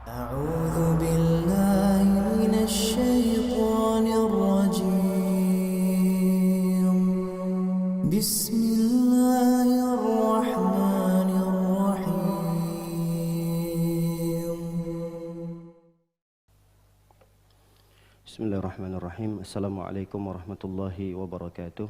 أعوذ بالله من الشيطان الرجيم بسم الله الرحمن الرحيم Bismillahirrahmanirrahim. Assalamualaikum warahmatullahi wabarakatuh.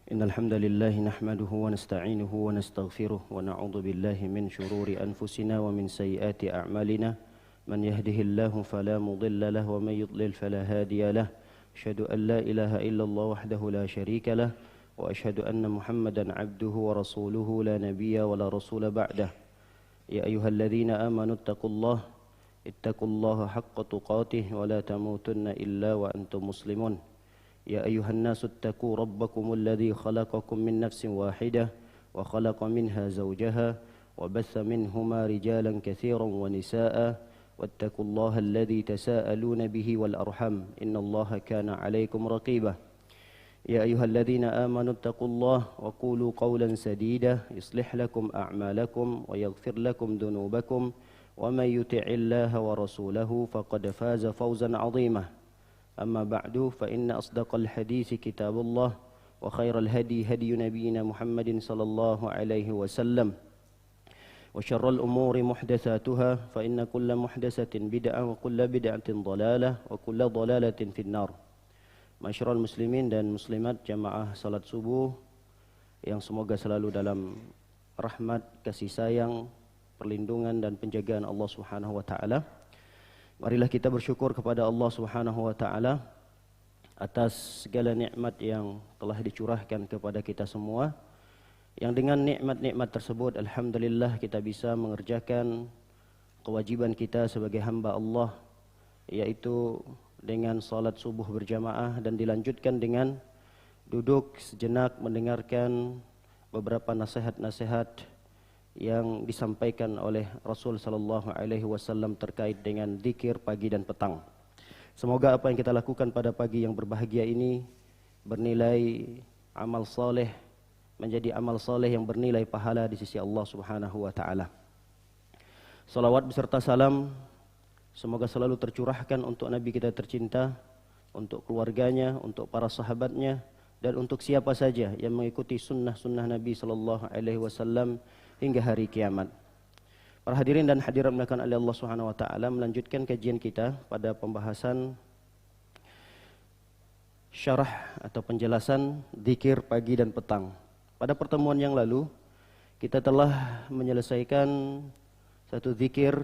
Innal hamdalillah nahmaduhu wa nasta'inuhu wa nastaghfiruh wa na'udzu billahi min shururi anfusina wa min sayyiati a'malina. Man yahdihillahu fala mudilla lahu wa man yudlil fala hadiya lahu. Asyhadu an la ilaha illallah wahdahu la syarika lahu wa asyhadu anna Muhammadan 'abduhu wa rasuluhu la nabiyya wa la rasula ba'dah. Ya ayyuhalladzina amanu taqullaha ittaqullaha haqqa tuqatih wa la tamutunna illa wa antum muslimun. Ya ayyuhan nasu ittaqu rabbakumul ladzi khalaqakum min nafsin wahidah wa khalaqa minha zawjaha wa batha minhuma rijalan katsiran wa nisaa'a wattaqullaha alladzi tasaaluna bihi wal arham innallaha kana 'alaykum raqiba. Ya ayyuhalladzina amanu ittaqullaha wa qulu qawlan sadida yuslih lakum a'malakum wa yaghfir lakum dhunubakum wa may yuti'illaha wa rasulahu faqad faza fawzan 'azima. أما بعد فإن أصدق الحديث كتاب الله وخير الهدي هدي نبينا محمد صلى الله عليه وسلم وشر الأمور محدثاتها فإن كل محدثة بدعة وكل بدعة ضلالة وكل ضلالة في النار. Masyarul muslimin dan muslimat jamaah salat subuh yang semoga selalu dalam rahmat, kasih sayang, perlindungan dan penjagaan Allah Subhanahu wa taala. Marilah kita bersyukur kepada Allah Subhanahu wa taala atas segala nikmat yang telah dicurahkan kepada kita semua. Yang dengan nikmat-nikmat tersebut alhamdulillah kita bisa mengerjakan kewajiban kita sebagai hamba Allah, yaitu dengan salat subuh berjamaah dan dilanjutkan dengan duduk sejenak mendengarkan beberapa nasihat-nasihat yang disampaikan oleh Rasul sallallahu alaihi wasallam terkait dengan zikir pagi dan petang. Semoga apa yang kita lakukan pada pagi yang berbahagia ini bernilai amal saleh, menjadi amal saleh yang bernilai pahala di sisi Allah Subhanahu wa taala. Salawat beserta salam semoga selalu tercurahkan untuk Nabi kita tercinta, untuk keluarganya, untuk para sahabatnya dan untuk siapa saja yang mengikuti sunnah-sunnah Nabi sallallahu alaihi wasallam hingga hari kiamat. Para hadirin dan hadirat dimuliakan oleh Allah Subhanahu wa taala, melanjutkan kajian kita pada pembahasan syarah atau penjelasan zikir pagi dan petang. Pada pertemuan yang lalu kita telah menyelesaikan satu zikir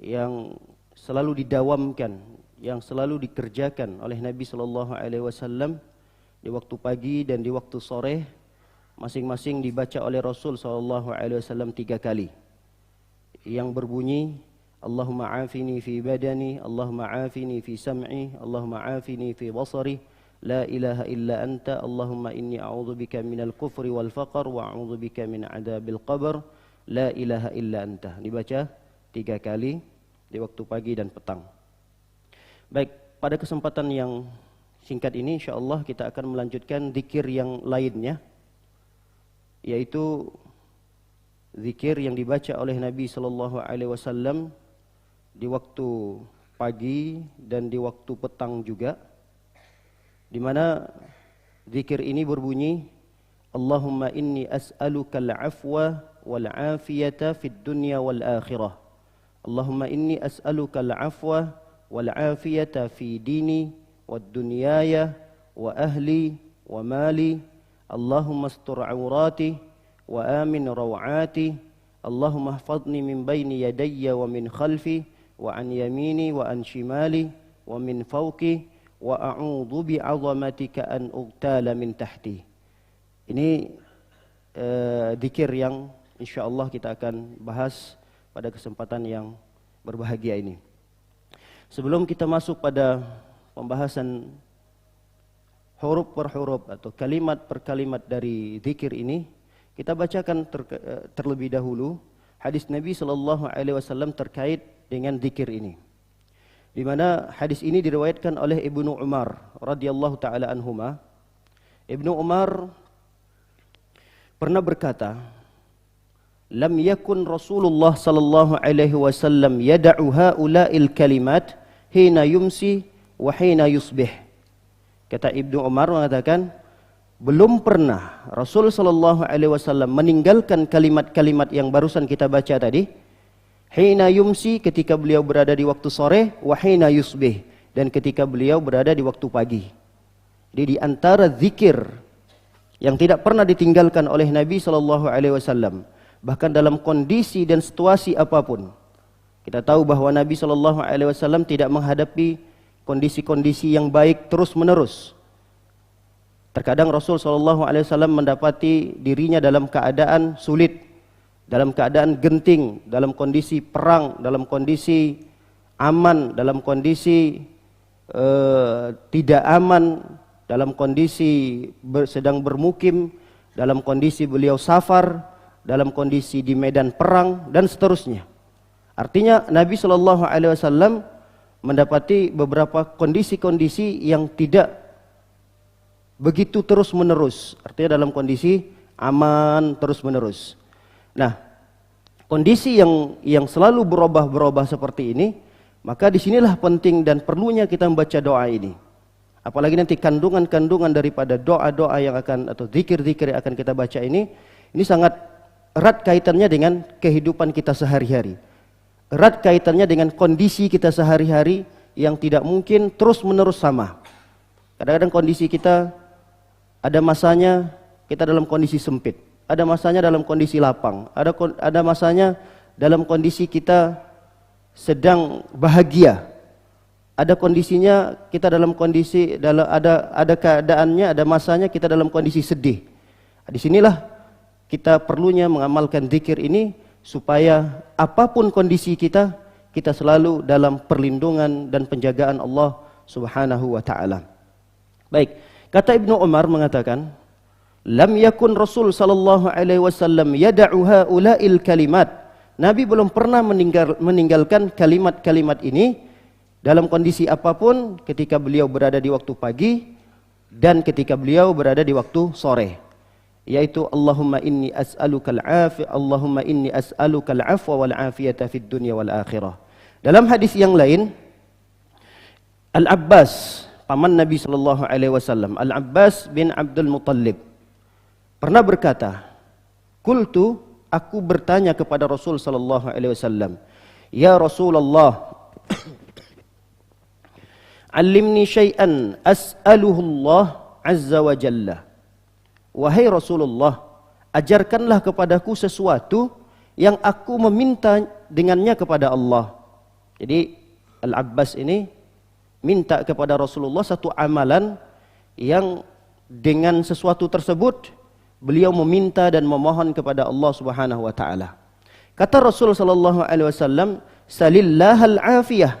yang selalu didawamkan, yang selalu dikerjakan oleh Nabi sallallahu alaihi wasallam di waktu pagi dan di waktu sore. Masing-masing dibaca oleh Rasul sallallahu alaihi wasallam 3 kali. Yang berbunyi Allahumma afini fi badani, Allahumma afini fi sam'i, Allahumma afini fi basari, la ilaha illa anta, Allahumma inni a'udzubika minal kufri wal faqr wa a'udzubika min adzabil qabr, la ilaha illa anta. Dibaca 3 kali di waktu pagi dan petang. Baik, pada kesempatan yang singkat ini insyaallah kita akan melanjutkan zikir yang lainnya, yaitu zikir yang dibaca oleh Nabi sallallahu alaihi wasallam di waktu pagi dan di waktu petang juga, di mana zikir ini berbunyi Allahumma inni as'alukal afwa wal afiyata fid dunya wal akhirah. Allahumma inni as'alukal afwa wal afiyata fi dini wad dunyaya wa ahli wa mali. Allahumma astur awrati wa amin rawati. Allahumma hafadni min bayni yadayya wa min khalfi wa an yamini wa an shimali wa min fawqi wa a'udzu bi'azamatika an uqtala min tahti. Ini zikir yang insyaallah kita akan bahas pada kesempatan yang berbahagia ini. Sebelum kita masuk pada pembahasan huruf per huruf atau kalimat per kalimat dari zikir ini, kita bacakan terlebih dahulu hadis Nabi sallallahu alaihi wasallam terkait dengan zikir ini. Di mana hadis ini diriwayatkan oleh Ibnu Umar radhiyallahu taala anhuma. Ibnu Umar pernah berkata, lam yakun Rasulullah sallallahu alaihi wasallam yad'u haula'il kalimat hina yumsi wa hina yusbih. Kata Ibnu Umar mengatakan, belum pernah Rasul sallallahu alaihi wasallam meninggalkan kalimat-kalimat yang barusan kita baca tadi. Hina yumsi, ketika beliau berada di waktu sore, wa hina yusbih, dan ketika beliau berada di waktu pagi. Jadi di antara zikir yang tidak pernah ditinggalkan oleh Nabi sallallahu alaihi wasallam, bahkan dalam kondisi dan situasi apapun. Kita tahu bahwa Nabi sallallahu alaihi wasallam tidak menghadapi kondisi-kondisi yang baik terus-menerus. Terkadang Rasul sallallahu alaihi wasallam mendapati dirinya dalam keadaan sulit, dalam keadaan genting, dalam kondisi perang, dalam kondisi aman, dalam kondisi tidak aman, dalam kondisi sedang bermukim, dalam kondisi beliau safar, dalam kondisi di medan perang, dan seterusnya. Artinya Nabi sallallahu alaihi wasallam mendapati beberapa kondisi-kondisi yang tidak begitu terus-menerus, artinya dalam kondisi aman terus-menerus. Nah, kondisi yang selalu berubah-berubah seperti ini, maka disinilah penting dan perlunya kita membaca doa ini. Apalagi nanti kandungan-kandungan daripada doa-doa yang akan, atau zikir-zikir yang akan kita baca ini sangat erat kaitannya dengan kehidupan kita sehari-hari. Erat kaitannya dengan kondisi kita sehari-hari yang tidak mungkin terus-menerus sama. Kadang-kadang kondisi kita, ada masanya kita dalam kondisi sempit, ada masanya dalam kondisi lapang, ada masanya dalam kondisi kita sedang bahagia, ada kondisinya kita dalam kondisi ada keadaannya, ada masanya kita dalam kondisi sedih. Disinilah kita perlunya mengamalkan zikir ini supaya apapun kondisi kita, kita selalu dalam perlindungan dan penjagaan Allah Subhanahu wa taala. Baik. Kata Ibnu Umar mengatakan, lam yakun Rasul sallallahu alaihi wasallam yad'u haula'il kalimat. Nabi belum pernah meninggalkan kalimat-kalimat ini dalam kondisi apapun, ketika beliau berada di waktu pagi dan ketika beliau berada di waktu sore. Yaitu Allahumma inni as'alukal afwa wal afiyata fid dunya wal akhirah. Dalam hadis yang lain, Al-Abbas, paman Nabi sallallahu alaihi wasallam, Al-Abbas bin Abdul Muttalib, pernah berkata, "Qultu, aku bertanya kepada Rasul sallallahu alaihi wasallam, ya Rasulullah, allimni syai'an as'aluhu Allah azza wa jalla." Wahai Rasulullah, ajarkanlah kepadaku sesuatu yang aku meminta dengannya kepada Allah. Jadi Al-Abbas ini minta kepada Rasulullah satu amalan yang dengan sesuatu tersebut beliau meminta dan memohon kepada Allah Subhanahu wa taala. Kata Rasul sallallahu alaihi wasallam, "Salillahal afiyah."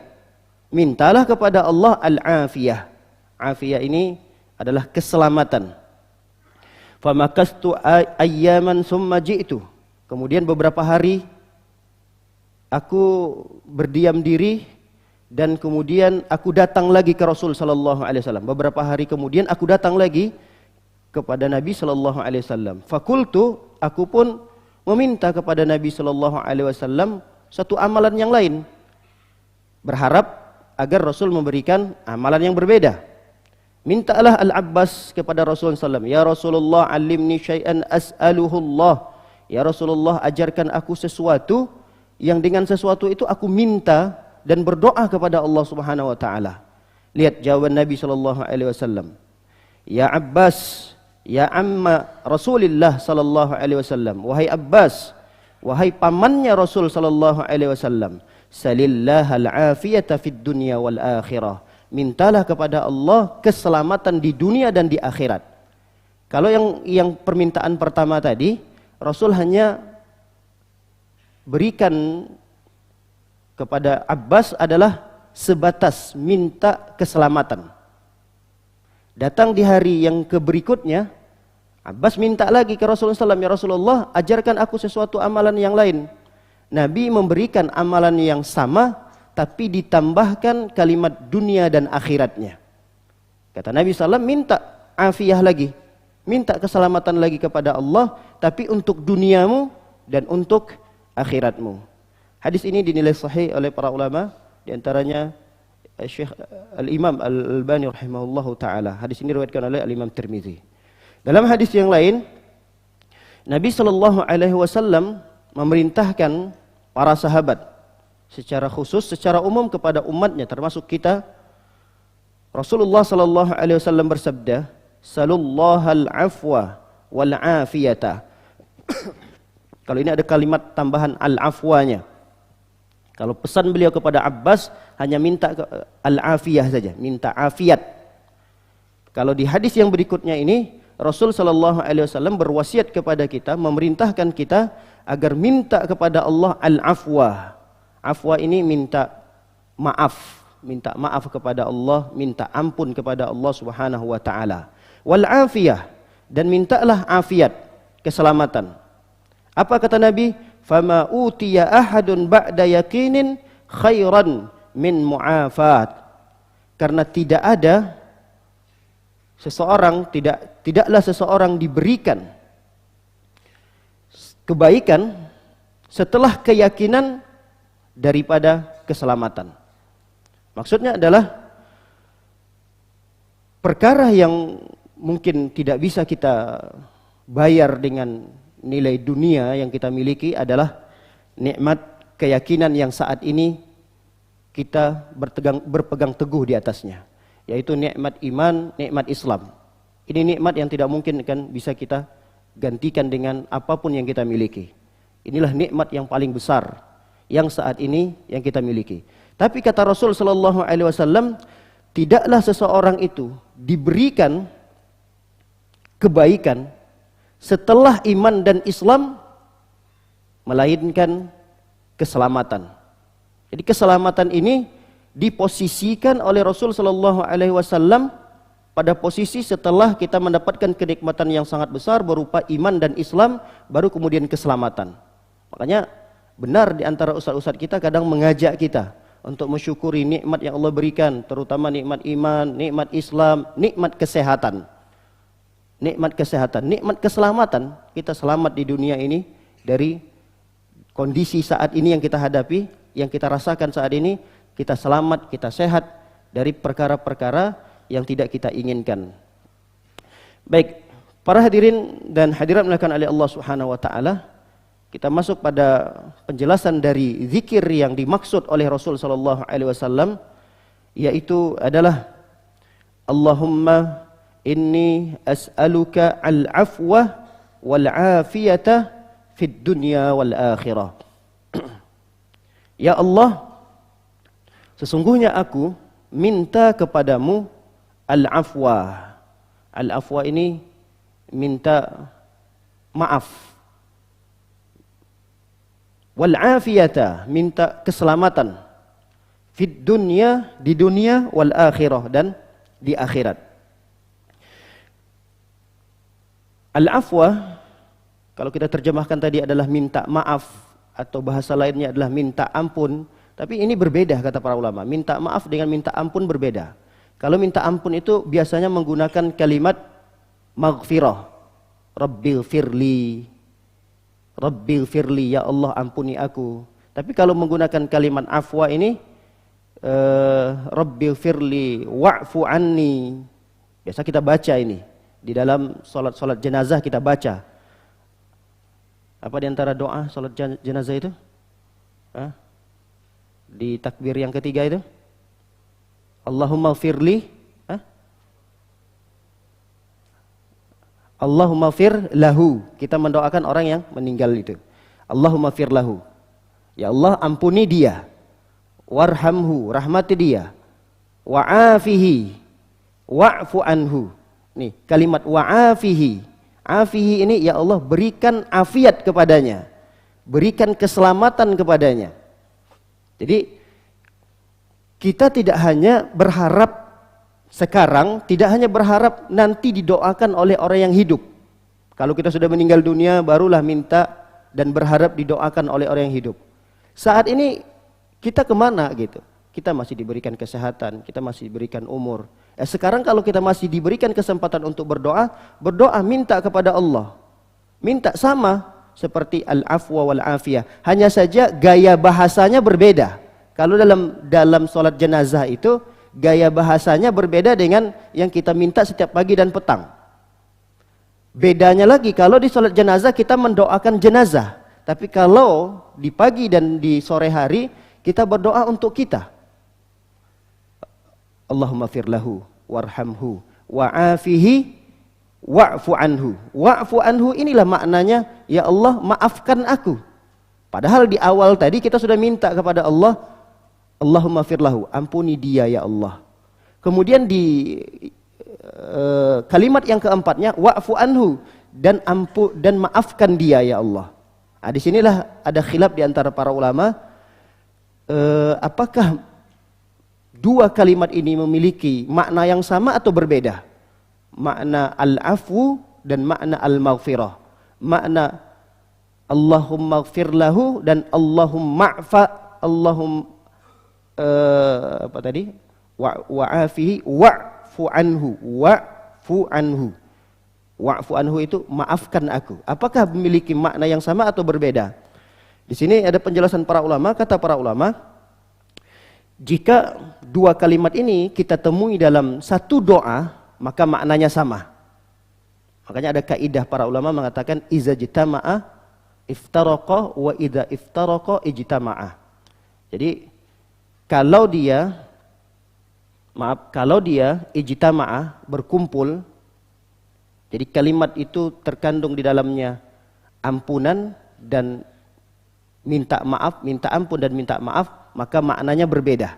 Mintalah kepada Allah al-afiyah. Afiyah ini adalah keselamatan. Famakastu ayyaman summa ji'tu. Kemudian beberapa hari aku berdiam diri dan kemudian aku datang lagi ke Rasul sallallahu alaihi wasallam. Beberapa hari kemudian aku datang lagi kepada Nabi sallallahu alaihi wasallam. Fakultu, aku pun meminta kepada Nabi sallallahu alaihi wasallam satu amalan yang lain, berharap agar Rasul memberikan amalan yang berbeda. Mintalah Al-Abbas kepada Rasulullah SAW, "Ya Rasulullah, alimni syai'an as'aluhu Allah." Ya Rasulullah, ajarkan aku sesuatu yang dengan sesuatu itu aku minta dan berdoa kepada Allah Subhanahu wa taala. Lihat jawaban Nabi sallallahu alaihi wasallam. "Ya Abbas, ya amma Rasulillah sallallahu alaihi wasallam." Wahai Abbas, wahai pamannya Rasul sallallahu alaihi wasallam, "Salillahal afiyata fid dunya wal akhirah." Mintalah kepada Allah keselamatan di dunia dan di akhirat. Kalau yang permintaan pertama tadi, Rasul hanya berikan kepada Abbas adalah sebatas minta keselamatan. Datang di hari yang berikutnya, Abbas minta lagi ke Rasulullah SAW, "Ya Rasulullah, ajarkan aku sesuatu amalan yang lain." Nabi memberikan amalan yang sama, tapi ditambahkan kalimat dunia dan akhiratnya. Kata Nabi SAW, minta afiyah lagi, minta keselamatan lagi kepada Allah, tapi untuk duniamu dan untuk akhiratmu. Hadis ini dinilai sahih oleh para ulama, di antaranya Syekh Al-Imam Al-Albani rahimahullahu taala. Hadis ini diriwayatkan oleh Al-Imam Tirmizi. Dalam hadis yang lain, Nabi sallallahu alaihi wasallam memerintahkan para sahabat secara khusus, secara umum kepada umatnya termasuk kita. Rasulullah sallallahu alaihi wasallam bersabda, "Salullahal afwa wal afiyata." Kalau ini ada kalimat tambahan al-afwanya. Kalau pesan beliau kepada Abbas hanya minta al-afiyah saja, minta afiat. Kalau di hadis yang berikutnya ini, Rasul sallallahu alaihi wasallam berwasiat kepada kita, memerintahkan kita agar minta kepada Allah al-afwa. Afwa ini minta maaf kepada Allah, minta ampun kepada Allah Subhanahu wa taala. Wal afiyah, dan mintalah afiat, keselamatan. Apa kata Nabi? Fama utiya ahadun ba'da yakinin khairan min mu'afat. Karena tidak ada seseorang, tidaklah seseorang diberikan kebaikan setelah keyakinan daripada keselamatan. Maksudnya adalah perkara yang mungkin tidak bisa kita bayar dengan nilai dunia yang kita miliki adalah nikmat keyakinan yang saat ini kita berpegang teguh di atasnya, yaitu nikmat iman, nikmat Islam. Ini nikmat yang tidak mungkin kan bisa kita gantikan dengan apapun yang kita miliki. Inilah nikmat yang paling besar yang saat ini yang kita miliki. Tapi kata Rasul sallallahu alaihi wasallam, tidaklah seseorang itu diberikan kebaikan setelah iman dan Islam melainkan keselamatan. Jadi keselamatan ini diposisikan oleh Rasul sallallahu alaihi wasallam pada posisi setelah kita mendapatkan kenikmatan yang sangat besar berupa iman dan Islam, baru kemudian keselamatan. Makanya benar di antara ustaz-ustaz kita kadang mengajak kita untuk mensyukuri nikmat yang Allah berikan, terutama nikmat iman, nikmat Islam, nikmat kesehatan. Nikmat kesehatan, nikmat keselamatan. Kita selamat di dunia ini dari kondisi saat ini yang kita hadapi, yang kita rasakan saat ini. Kita selamat, kita sehat dari perkara-perkara yang tidak kita inginkan. Baik, para hadirin dan hadirat dimuliakan oleh Allah Subhanahu wa taala, kita masuk pada penjelasan dari zikir yang dimaksud oleh Rasul sallallahu alaihi wasallam, yaitu adalah Allahumma inni as'aluka al-afwa wal-afiyata fid dunya wal akhirah. Ya Allah, sesungguhnya aku minta kepadamu al-afwa. Al-afwa ini minta maaf. Wal-afiyata, minta keselamatan. Fid dunya, di dunia, wal akhirah, dan di akhirat. Al-afwa, kalau kita terjemahkan tadi adalah minta maaf, atau bahasa lainnya adalah minta ampun. Tapi ini berbeda kata para ulama. Minta maaf dengan minta ampun berbeda. Kalau minta ampun itu biasanya menggunakan kalimat maghfirah. Rabbil firli. Rabbil firli, ya Allah ampuni aku. Tapi kalau menggunakan kalimat afwa ini, Rabbil firli wa'fu anni. Biasa kita baca ini. Di dalam solat jenazah kita baca. Apa di antara doa solat jenazah itu? Di takbir yang ketiga itu? Allahumma firli. Allahumma fir lahu. Kita mendoakan orang yang meninggal itu. Allahumma fir lahu. Ya Allah ampuni dia. Warhamhu, rahmati dia. Wa'afihi, wa'fu anhu. Nih, kalimat wa'afihi. Afihi ini ya Allah berikan afiat kepadanya. Berikan keselamatan kepadanya. Jadi kita tidak hanya berharap sekarang, tidak hanya berharap nanti didoakan oleh orang yang hidup. Kalau kita sudah meninggal dunia barulah minta dan berharap didoakan oleh orang yang hidup. Saat ini kita kemana gitu? Kita masih diberikan kesehatan, kita masih diberikan umur. Sekarang kalau kita masih diberikan kesempatan untuk berdoa, berdoa minta kepada Allah. Minta sama seperti al-afwa wal afiyah. Hanya saja gaya bahasanya berbeda. Kalau dalam salat jenazah itu gaya bahasanya berbeda dengan yang kita minta setiap pagi dan petang. Bedanya lagi kalau di salat jenazah kita mendoakan jenazah, tapi kalau di pagi dan di sore hari kita berdoa untuk kita. Allahumma firlahu warhamhu wa'afihi wa'fu anhu. Wa'fu anhu inilah maknanya, ya Allah maafkan aku. Padahal di awal tadi kita sudah minta kepada Allah, Allahumma firlahu, ampuni dia ya Allah. Kemudian di kalimat yang keempatnya, wa'fu anhu, dan maafkan dia ya Allah. Nah, di sinilah ada khilaf di antara para ulama, apakah dua kalimat ini memiliki makna yang sama atau berbeda? Makna al-afwu dan makna al-maghfirah. Makna Allahumma gfir lahu dan wa'afihi wa'fu anhu. Wa'fu anhu itu maafkan aku. Apakah memiliki makna yang sama atau berbeda? Di sini ada penjelasan para ulama. Kata para ulama, jika dua kalimat ini kita temui dalam satu doa, maka maknanya sama. Makanya ada kaidah para ulama mengatakan iza jitama'a iftaraqa wa idza iftaraqa ijtama'a. Jadi kalau dia ijtama'a berkumpul, jadi kalimat itu terkandung di dalamnya ampunan dan minta maaf, minta ampun dan minta maaf, maka maknanya berbeda.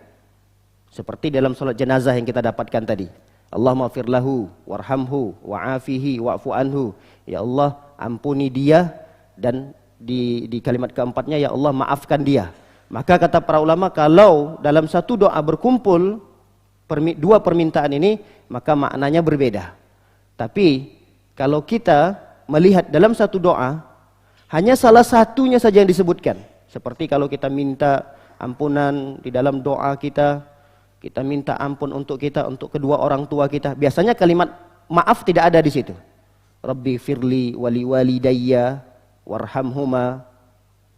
Seperti dalam salat jenazah yang kita dapatkan tadi. Allahumma fir lahu warhamhu wa'afihi wa'fu anhu. Ya Allah, ampuni dia, dan di kalimat keempatnya, ya Allah maafkan dia. Maka kata para ulama, kalau dalam satu doa berkumpul dua permintaan ini, maka maknanya berbeda. Tapi kalau kita melihat dalam satu doa hanya salah satunya saja yang disebutkan, seperti kalau kita minta ampunan di dalam doa kita minta ampun untuk kita, untuk kedua orang tua kita. Biasanya kalimat maaf tidak ada di situ. Rabbi firli wali walidayya warhamhuma.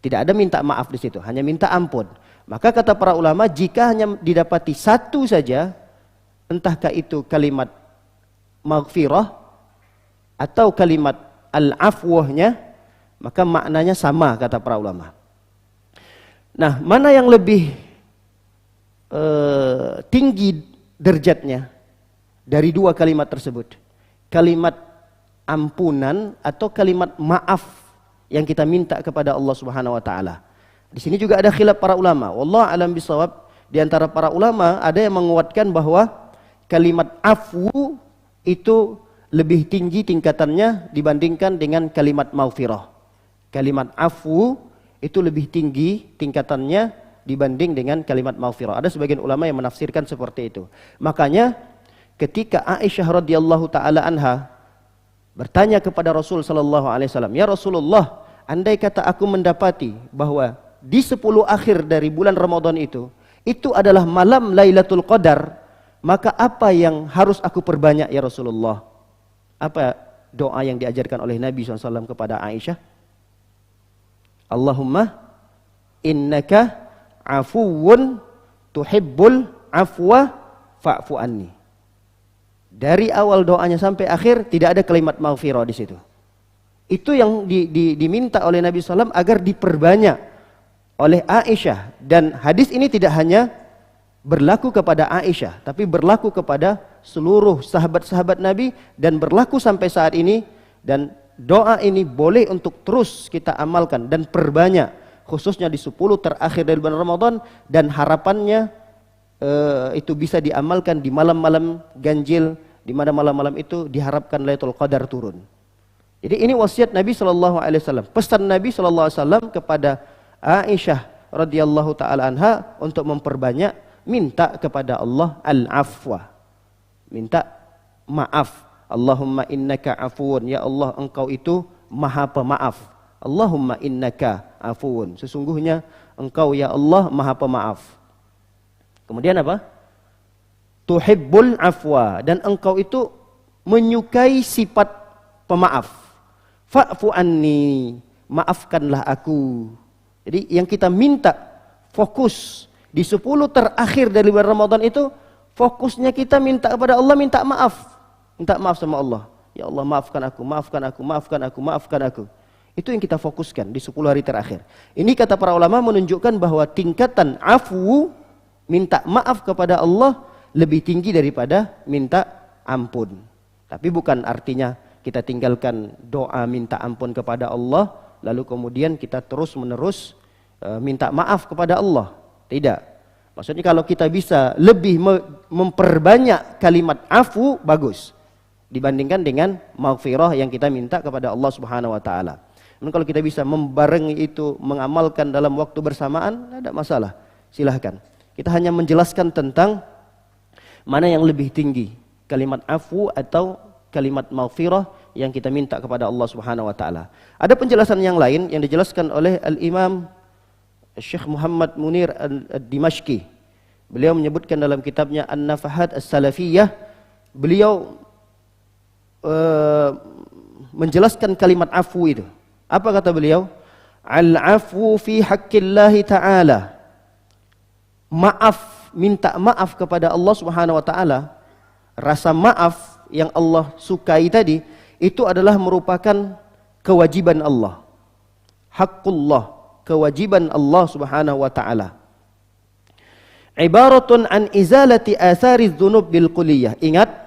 Tidak ada minta maaf di situ, hanya minta ampun. Maka kata para ulama, jika hanya didapati satu saja, entahkah itu kalimat maghfirah atau kalimat al-afwahnya, maka maknanya sama kata para ulama. Nah, mana yang lebih tinggi derajatnya dari dua kalimat tersebut? Kalimat ampunan atau kalimat maaf yang kita minta kepada Allah Subhanahu wa taala? Di sini juga ada khilaf para ulama. Wallahu alam bisawab. Di antara para ulama ada yang menguatkan bahwa kalimat afwu itu lebih tinggi tingkatannya dibandingkan dengan kalimat maghfirah. Kalimat afwu itu lebih tinggi tingkatannya dibanding dengan kalimat maghfirah. Ada sebagian ulama yang menafsirkan seperti itu. Makanya ketika Aisyah radhiyallahu taala anha bertanya kepada Rasul sallallahu alaihi wasallam, "Ya Rasulullah, andai kata aku mendapati bahwa di 10 akhir dari bulan Ramadan itu adalah malam Lailatul Qadar, maka apa yang harus aku perbanyak ya Rasulullah?" Apa doa yang diajarkan oleh Nabi SAW kepada Aisyah? Allahumma innaka afuwun tuhibbul afwa fa'fu anni. Dari awal doanya sampai akhir tidak ada kalimat maghfirah di situ. Itu yang diminta oleh Nabi SAW agar diperbanyak oleh Aisyah. Dan hadis ini tidak hanya berlaku kepada Aisyah, tapi berlaku kepada seluruh sahabat-sahabat Nabi dan berlaku sampai saat ini. Dan doa ini boleh untuk terus kita amalkan dan perbanyak, khususnya di 10 terakhir dari bulan Ramadan, dan harapannya itu bisa diamalkan di malam-malam ganjil, di mana malam-malam itu diharapkan Lailatul Qadar turun. Jadi ini wasiat Nabi sallallahu alaihi wasallam, pesan Nabi sallallahu alaihi wasallam kepada Aisyah radhiyallahu taala anha untuk memperbanyak minta kepada Allah al-afwa. Minta maaf. Allahumma innaka afuwun, ya Allah engkau itu maha pemaaf. Allahumma innaka afuwun, sesungguhnya engkau ya Allah maha pemaaf. Kemudian apa? Tuhibbul afwa, dan engkau itu menyukai sifat pemaaf. Fa'fu anni, maafkanlah aku. Jadi yang kita minta fokus di 10 terakhir dari bulan Ramadan itu, fokusnya kita minta kepada Allah, minta maaf. Minta maaf sama Allah. Ya Allah, maafkan aku, maafkan aku, maafkan aku, maafkan aku. Itu yang kita fokuskan di 10 hari terakhir. Ini kata para ulama menunjukkan bahwa tingkatan afu, minta maaf kepada Allah, lebih tinggi daripada minta ampun. Tapi bukan artinya kita tinggalkan doa minta ampun kepada Allah, lalu kemudian kita terus menerus minta maaf kepada Allah. Tidak. Maksudnya kalau kita bisa lebih memperbanyak kalimat afu, bagus. Dibandingkan dengan maghfirah yang kita minta kepada Allah Subhanahu wa taala. Dan kalau kita bisa membarengi itu, mengamalkan dalam waktu bersamaan, tidak ada masalah. Silahkan. Kita hanya menjelaskan tentang mana yang lebih tinggi, kalimat afu atau kalimat maghfirah yang kita minta kepada Allah Subhanahu wa taala. Ada penjelasan yang lain yang dijelaskan oleh Al-Imam Syekh Muhammad Munir Ad-Dimashqi. Beliau menyebutkan dalam kitabnya An-Nafahat As-Salafiyah, beliau menjelaskan kalimat afu itu. Apa kata beliau? Al-afu fi haqqillahi ta'ala. Maaf, minta maaf kepada Allah Subhanahu wa taala. Rasa maaf yang Allah sukai tadi itu adalah merupakan kewajiban Allah. Haqqullah, kewajiban Allah Subhanahu wa taala. Ibaratun an izalati athari dzunub bil kulliyah. Ingat,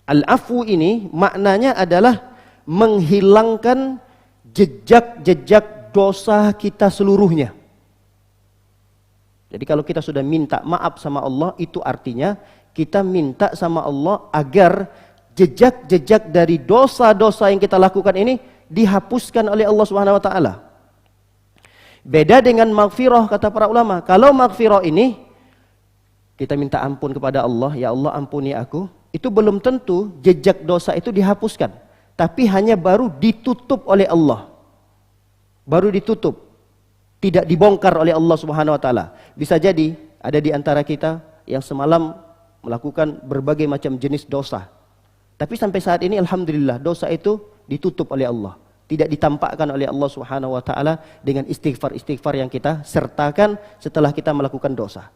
al-afu ini maknanya adalah menghilangkan jejak-jejak dosa kita seluruhnya. Jadi kalau kita sudah minta maaf sama Allah, itu artinya kita minta sama Allah agar jejak-jejak dari dosa-dosa yang kita lakukan ini dihapuskan oleh Allah Subhanahu wa taala. Beda dengan maghfirah, kata para ulama. Kalau maghfirah ini kita minta ampun kepada Allah, ya Allah ampuni aku, itu belum tentu jejak dosa itu dihapuskan, tapi hanya baru ditutup oleh Allah. Baru ditutup, tidak dibongkar oleh Allah Subhanahu wa taala. Bisa jadi ada di antara kita yang semalam melakukan berbagai macam jenis dosa, tapi sampai saat ini alhamdulillah dosa itu ditutup oleh Allah, tidak ditampakkan oleh Allah Subhanahu wa taala dengan istighfar yang kita sertakan setelah kita melakukan dosa.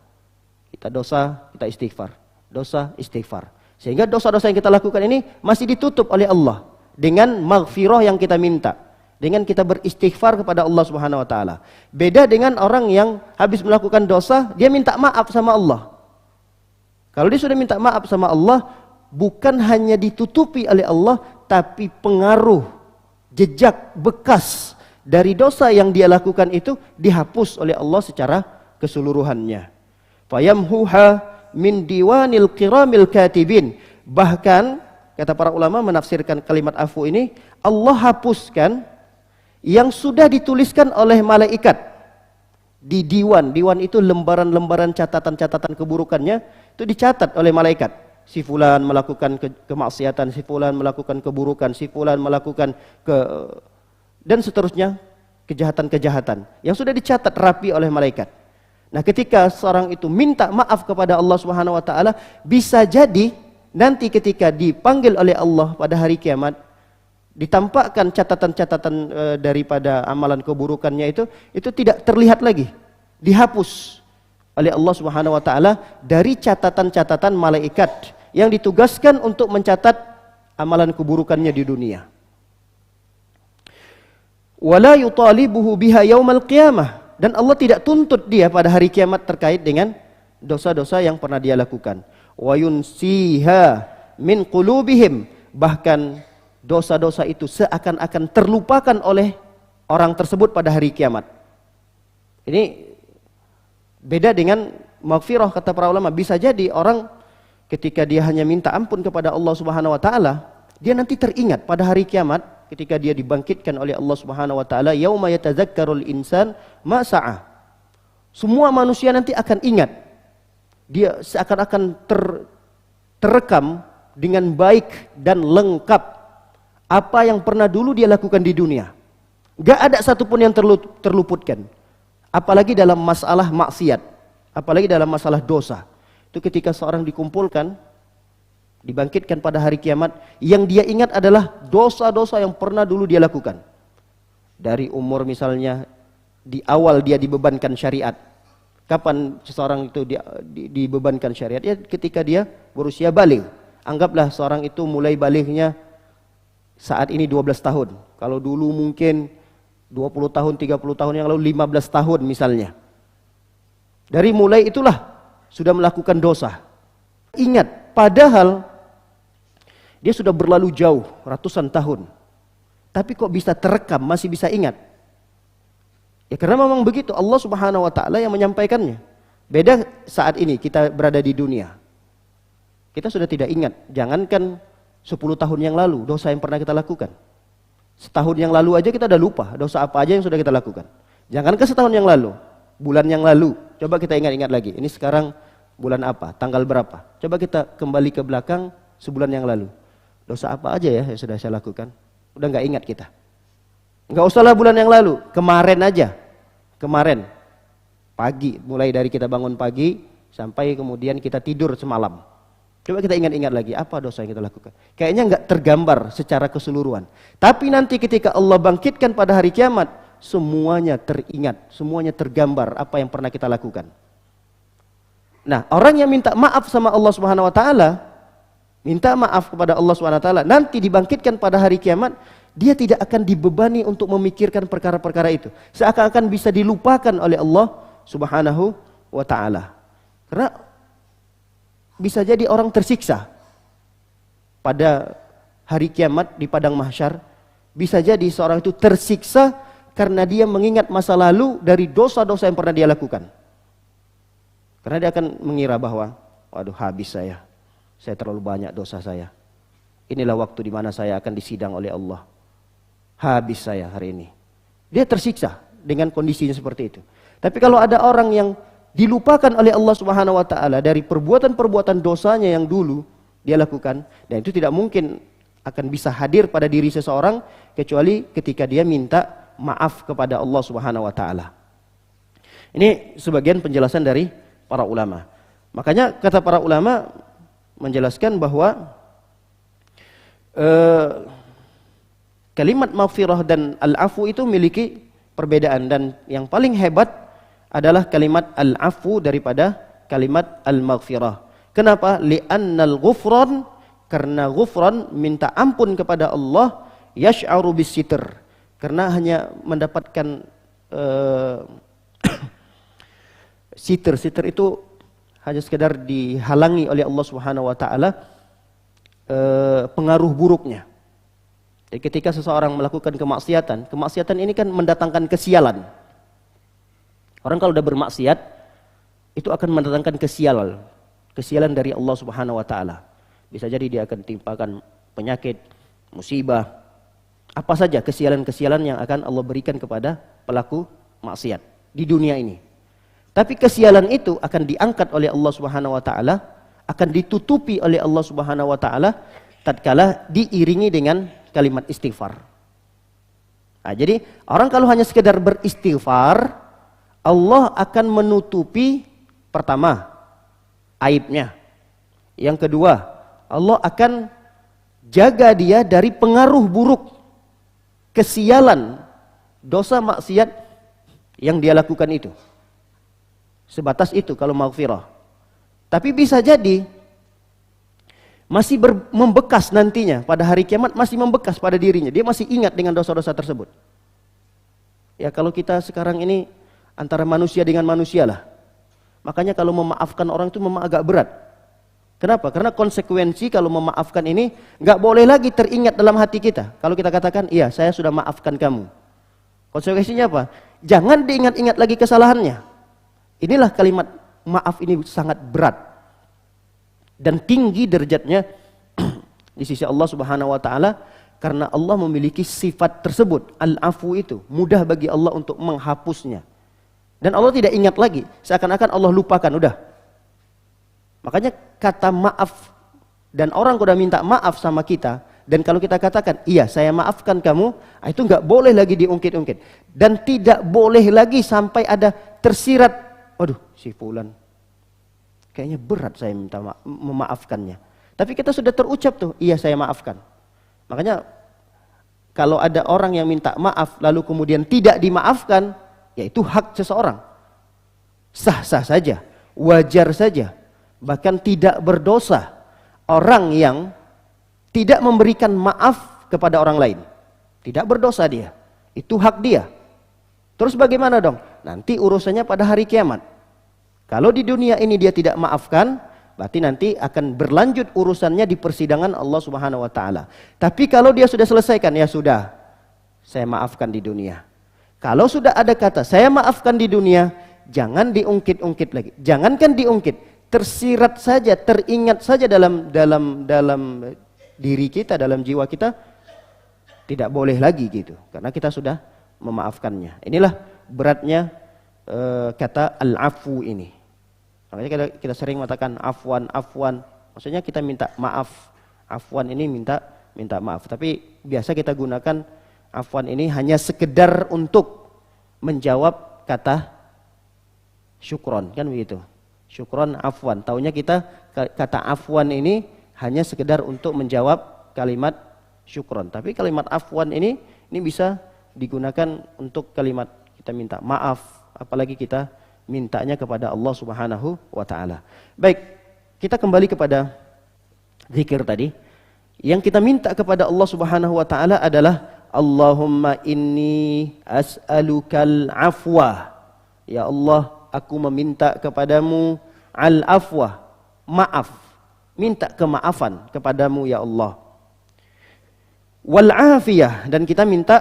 Kita dosa, kita istighfar. Dosa, istighfar. Sehingga dosa-dosa yang kita lakukan ini masih ditutup oleh Allah dengan maghfirah yang kita minta, dengan kita beristighfar kepada Allah Subhanahu wa taala. Beda dengan orang yang habis melakukan dosa, dia minta maaf sama Allah. Kalau dia sudah minta maaf sama Allah, bukan hanya ditutupi oleh Allah, tapi pengaruh, jejak, bekas dari dosa yang dia lakukan itu dihapus oleh Allah secara keseluruhannya. Fayamhuha min diwanil kiramil katibin. Bahkan kata para ulama menafsirkan kalimat afu ini, Allah hapuskan yang sudah dituliskan oleh malaikat di diwan. Diwan itu lembaran-lembaran catatan-catatan keburukannya, itu dicatat oleh malaikat. Si fulan melakukan kemaksiatan, si fulan melakukan keburukan, si fulan melakukan dan seterusnya, kejahatan-kejahatan yang sudah dicatat rapi oleh malaikat. Nah, ketika seorang itu minta maaf kepada Allah Subhanahu wa taala, bisa jadi nanti ketika dipanggil oleh Allah pada hari kiamat, ditampakkan catatan-catatan daripada amalan keburukannya itu tidak terlihat lagi, dihapus oleh Allah Subhanahu wa taala dari catatan-catatan malaikat yang ditugaskan untuk mencatat amalan keburukannya di dunia. Wala yutalibuhu biha yaumal qiyamah. Dan Allah tidak tuntut dia pada hari kiamat terkait dengan dosa-dosa yang pernah dia lakukan. Wa yunsiha min qulubihim. Bahkan dosa-dosa itu seakan-akan terlupakan oleh orang tersebut pada hari kiamat. Ini beda dengan maghfirah, kata para ulama. Bisa jadi orang ketika dia hanya minta ampun kepada Allah Subhanahu wa taala, dia nanti teringat pada hari kiamat ketika dia dibangkitkan oleh Allah Subhanahu wa taala, yauma yatadzakkarul insan ma sa'a. Semua manusia nanti akan ingat. Dia seakan-akan terekam dengan baik dan lengkap apa yang pernah dulu dia lakukan di dunia. Gak ada satupun yang terluputkan. Apalagi dalam masalah maksiat, apalagi dalam masalah dosa. Itu ketika seorang dikumpulkan, dibangkitkan pada hari kiamat, yang dia ingat adalah dosa-dosa yang pernah dulu dia lakukan. Dari umur misalnya di awal dia dibebankan syariat. Kapan seseorang itu dibebankan syariat? Ya ketika dia berusia baligh. Anggaplah seorang itu mulai balighnya saat ini 12 tahun. Kalau dulu mungkin 20 tahun, 30 tahun yang lalu 15 tahun misalnya. Dari mulai itulah sudah melakukan dosa. Ingat, padahal dia sudah berlalu jauh, ratusan tahun. Tapi kok bisa terekam, masih bisa ingat? Ya karena memang begitu, Allah Subhanahu wa taala yang menyampaikannya. Beda saat ini kita berada di dunia. Kita sudah tidak ingat, jangankan 10 tahun yang lalu dosa yang pernah kita lakukan. Setahun yang lalu aja kita udah lupa dosa apa aja yang sudah kita lakukan. Jangankan setahun yang lalu, bulan yang lalu. Coba kita ingat-ingat lagi. Ini sekarang bulan apa? Tanggal berapa? Coba kita kembali ke belakang sebulan yang lalu. Dosa apa aja ya yang sudah saya lakukan? Udah nggak ingat kita. Nggak usahlah bulan yang lalu, kemarin aja. Kemarin pagi, mulai dari kita bangun pagi sampai kemudian kita tidur semalam. Coba kita ingat-ingat lagi, apa dosa yang kita lakukan? Kayaknya nggak tergambar secara keseluruhan. Tapi nanti ketika Allah bangkitkan pada hari kiamat, semuanya teringat, semuanya tergambar apa yang pernah kita lakukan. Nah, orang yang minta maaf sama Allah Subhanahu wa taala, minta maaf kepada Allah Subhanahu wa taala, nanti dibangkitkan pada hari kiamat, dia tidak akan dibebani untuk memikirkan perkara-perkara itu. Seakan-akan bisa dilupakan oleh Allah Subhanahu wa taala. Karena bisa jadi orang tersiksa pada hari kiamat di padang mahsyar. Bisa jadi seorang itu tersiksa karena dia mengingat masa lalu dari dosa-dosa yang pernah dia lakukan. Karena dia akan mengira bahwa, waduh habis saya terlalu banyak dosa saya. Inilah waktu di mana saya akan disidang oleh Allah. Habis saya hari ini. Dia tersiksa dengan kondisinya seperti itu. Tapi kalau ada orang yang dilupakan oleh Allah Subhanahu wa taala dari perbuatan-perbuatan dosanya yang dulu dia lakukan, dan itu tidak mungkin akan bisa hadir pada diri seseorang kecuali ketika dia minta maaf kepada Allah Subhanahu wa taala. Ini sebagian penjelasan dari para ulama. Makanya kata para ulama menjelaskan bahwa kalimat maghfirah dan al-afu itu memiliki perbedaan, dan yang paling hebat adalah kalimat al-afu daripada kalimat al-maghfirah. Kenapa? Li'annal ghufran, karena ghufran minta ampun kepada Allah, yash'aru bis-sitr, karena hanya mendapatkan sitr itu hanya sekedar dihalangi oleh Allah Subhanahu wa taala pengaruh buruknya. Jadi ketika seseorang melakukan kemaksiatan ini kan mendatangkan kesialan. Orang kalau udah bermaksiat itu akan mendatangkan kesialan dari Allah Subhanahu wa taala. Bisa jadi dia akan timpakan penyakit, musibah, apa saja kesialan-kesialan yang akan Allah berikan kepada pelaku maksiat di dunia ini. Tapi kesialan itu akan diangkat oleh Allah Subhanahu wa taala, akan ditutupi oleh Allah Subhanahu wa taala tatkala diiringi dengan kalimat istighfar. Nah, jadi orang kalau hanya sekedar beristighfar, Allah akan menutupi pertama aibnya. Yang kedua, Allah akan jaga dia dari pengaruh buruk, kesialan, dosa maksiat yang dia lakukan itu. Sebatas itu kalau maghfirah. Tapi bisa jadi masih membekas nantinya pada hari kiamat, masih membekas pada dirinya. Dia masih ingat dengan dosa-dosa tersebut. Ya kalau kita sekarang ini antara manusia dengan manusia lah. Makanya kalau memaafkan orang itu memang agak berat. Kenapa? Karena konsekuensi kalau memaafkan ini nggak boleh lagi teringat dalam hati kita. Kalau kita katakan, iya saya sudah maafkan kamu. Konsekuensinya apa? Jangan diingat-ingat lagi kesalahannya. Inilah kalimat maaf ini sangat berat dan tinggi derajatnya di sisi Allah Subhanahu wa taala, karena Allah memiliki sifat tersebut, al-afu itu mudah bagi Allah untuk menghapusnya. Dan Allah tidak ingat lagi, seakan-akan Allah lupakan, udah. Makanya kata maaf, dan orang sudah minta maaf sama kita, dan kalau kita katakan, iya saya maafkan kamu, itu nggak boleh lagi diungkit-ungkit. Dan tidak boleh lagi sampai ada tersirat, waduh si fulan, kayaknya berat saya minta memaafkannya. Tapi kita sudah terucap tuh, iya saya maafkan. Makanya Kalau ada orang yang minta maaf lalu kemudian tidak dimaafkan, yaitu hak seseorang. Sah-sah saja, wajar saja, bahkan tidak berdosa orang yang tidak memberikan maaf kepada orang lain. Tidak berdosa dia, itu hak dia. Terus bagaimana dong? Nanti urusannya pada hari kiamat. Kalau di dunia ini dia tidak maafkan, berarti nanti akan berlanjut urusannya di persidangan Allah Subhanahu wa taala. Tapi kalau dia sudah selesaikan, ya sudah, saya maafkan di dunia. Kalau sudah ada kata saya maafkan di dunia, jangan diungkit-ungkit lagi. Jangankan diungkit, tersirat saja, teringat saja dalam diri kita, dalam jiwa kita, tidak boleh lagi gitu. Karena kita sudah memaafkannya. Inilah beratnya kata al-afu ini. Makanya kita sering mengatakan afwan, afwan. Maksudnya kita minta maaf. Afwan ini minta maaf. Tapi biasa kita gunakan afwan ini hanya sekedar untuk menjawab kata syukron, kan begitu. Syukron, afwan. Taunya kita kata afwan ini hanya sekedar untuk menjawab kalimat syukron. Tapi kalimat afwan ini bisa digunakan untuk kalimat kita minta maaf, apalagi kita mintanya kepada Allah Subhanahu wa taala. Baik, kita kembali kepada zikir tadi. Yang kita minta kepada Allah Subhanahu wa taala adalah Allahumma inni as'alukal afwa. Ya Allah, aku meminta kepadamu al-afwa, maaf. Minta kemaafan kepadamu ya Allah. Wal afiyah, dan kita minta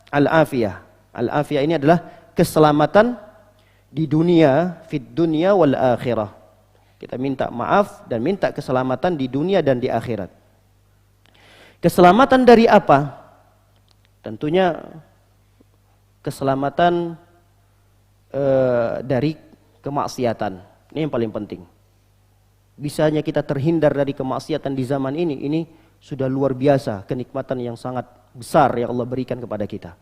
al-afiyah. Al-afiyah ini adalah keselamatan di dunia, fid dunya wal akhirah. Kita minta maaf dan minta keselamatan di dunia dan di akhirat. Keselamatan dari apa? Tentunya keselamatan dari kemaksiatan. Ini yang paling penting. Bisanya kita terhindar dari kemaksiatan di zaman ini sudah luar biasa, kenikmatan yang sangat besar yang Allah berikan kepada kita.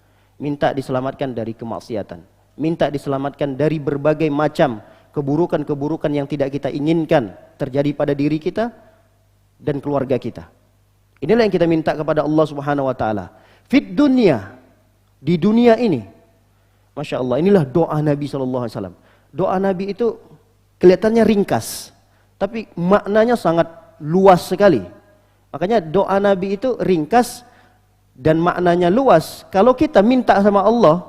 Minta diselamatkan dari kemaksiatan. Minta diselamatkan dari berbagai macam keburukan-keburukan yang tidak kita inginkan terjadi pada diri kita dan keluarga kita. Inilah yang kita minta kepada Allah Subhanahu wa taala. Fid dunya, di dunia ini. Masya Allah, inilah doa Nabi SAW. Doa Nabi itu kelihatannya ringkas, tapi maknanya sangat luas sekali. Makanya doa Nabi itu ringkas dan maknanya luas. Kalau kita minta sama Allah,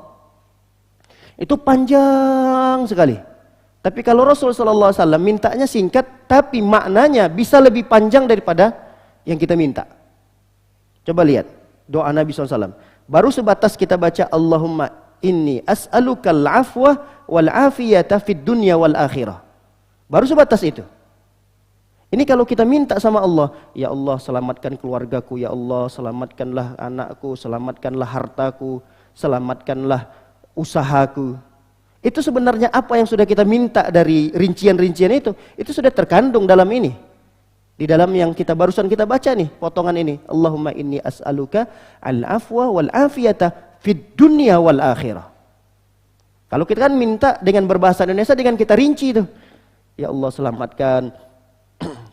itu panjang sekali. Tapi kalau Rasulullah SAW mintanya singkat, tapi maknanya bisa lebih panjang daripada yang kita minta. Coba lihat doa Nabi SAW. Baru sebatas kita baca Allahumma inni as'alukal afwa wal afiyata fid dunya wal akhirah. Baru sebatas itu. Ini kalau kita minta sama Allah, ya Allah selamatkan keluargaku, ya Allah selamatkanlah anakku, selamatkanlah hartaku, selamatkanlah usahaku. Itu sebenarnya apa yang sudah kita minta dari rincian-rincian itu sudah terkandung dalam ini. Di dalam yang barusan kita baca nih, potongan ini. Allahumma inni as'aluka al-afwa wal afiyata fid dunya wal akhirah. Kalau kita kan minta dengan berbahasa Indonesia, dengan kita rinci itu. Ya Allah selamatkan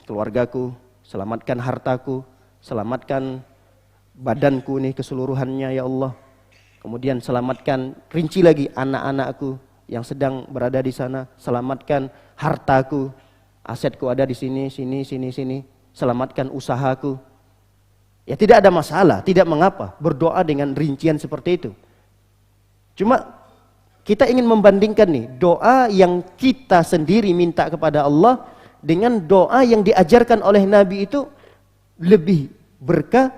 keluargaku, selamatkan hartaku, selamatkan badanku nih keseluruhannya ya Allah. Kemudian selamatkan, rinci lagi, anak-anakku yang sedang berada di sana, selamatkan hartaku, asetku ada di sini. Selamatkan usahaku. Ya tidak ada masalah, tidak mengapa berdoa dengan rincian seperti itu. Cuma kita ingin membandingkan nih, doa yang kita sendiri minta kepada Allah dengan doa yang diajarkan oleh Nabi itu lebih berkah.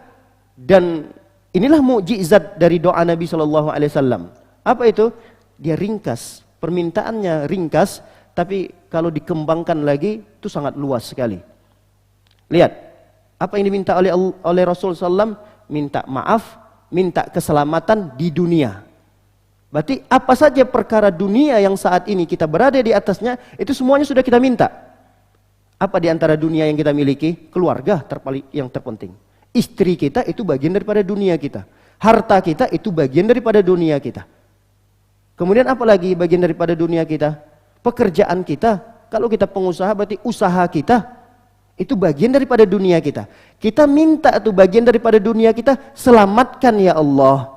Dan inilah mukjizat dari doa Nabi SAW. Apa itu? Dia ringkas, permintaannya ringkas, tapi kalau dikembangkan lagi itu sangat luas sekali. Lihat, apa yang diminta oleh Rasul SAW? Minta maaf, minta keselamatan di dunia. Berarti apa saja perkara dunia yang saat ini kita berada di atasnya, itu semuanya sudah kita minta. Apa di antara dunia yang kita miliki? Keluarga yang terpenting. Istri kita itu bagian daripada dunia kita. Harta kita itu bagian daripada dunia kita. Kemudian apa lagi bagian daripada dunia kita? Pekerjaan kita. Kalau kita pengusaha berarti usaha kita. Itu bagian daripada dunia kita. Kita minta itu bagian daripada dunia kita, selamatkan ya Allah.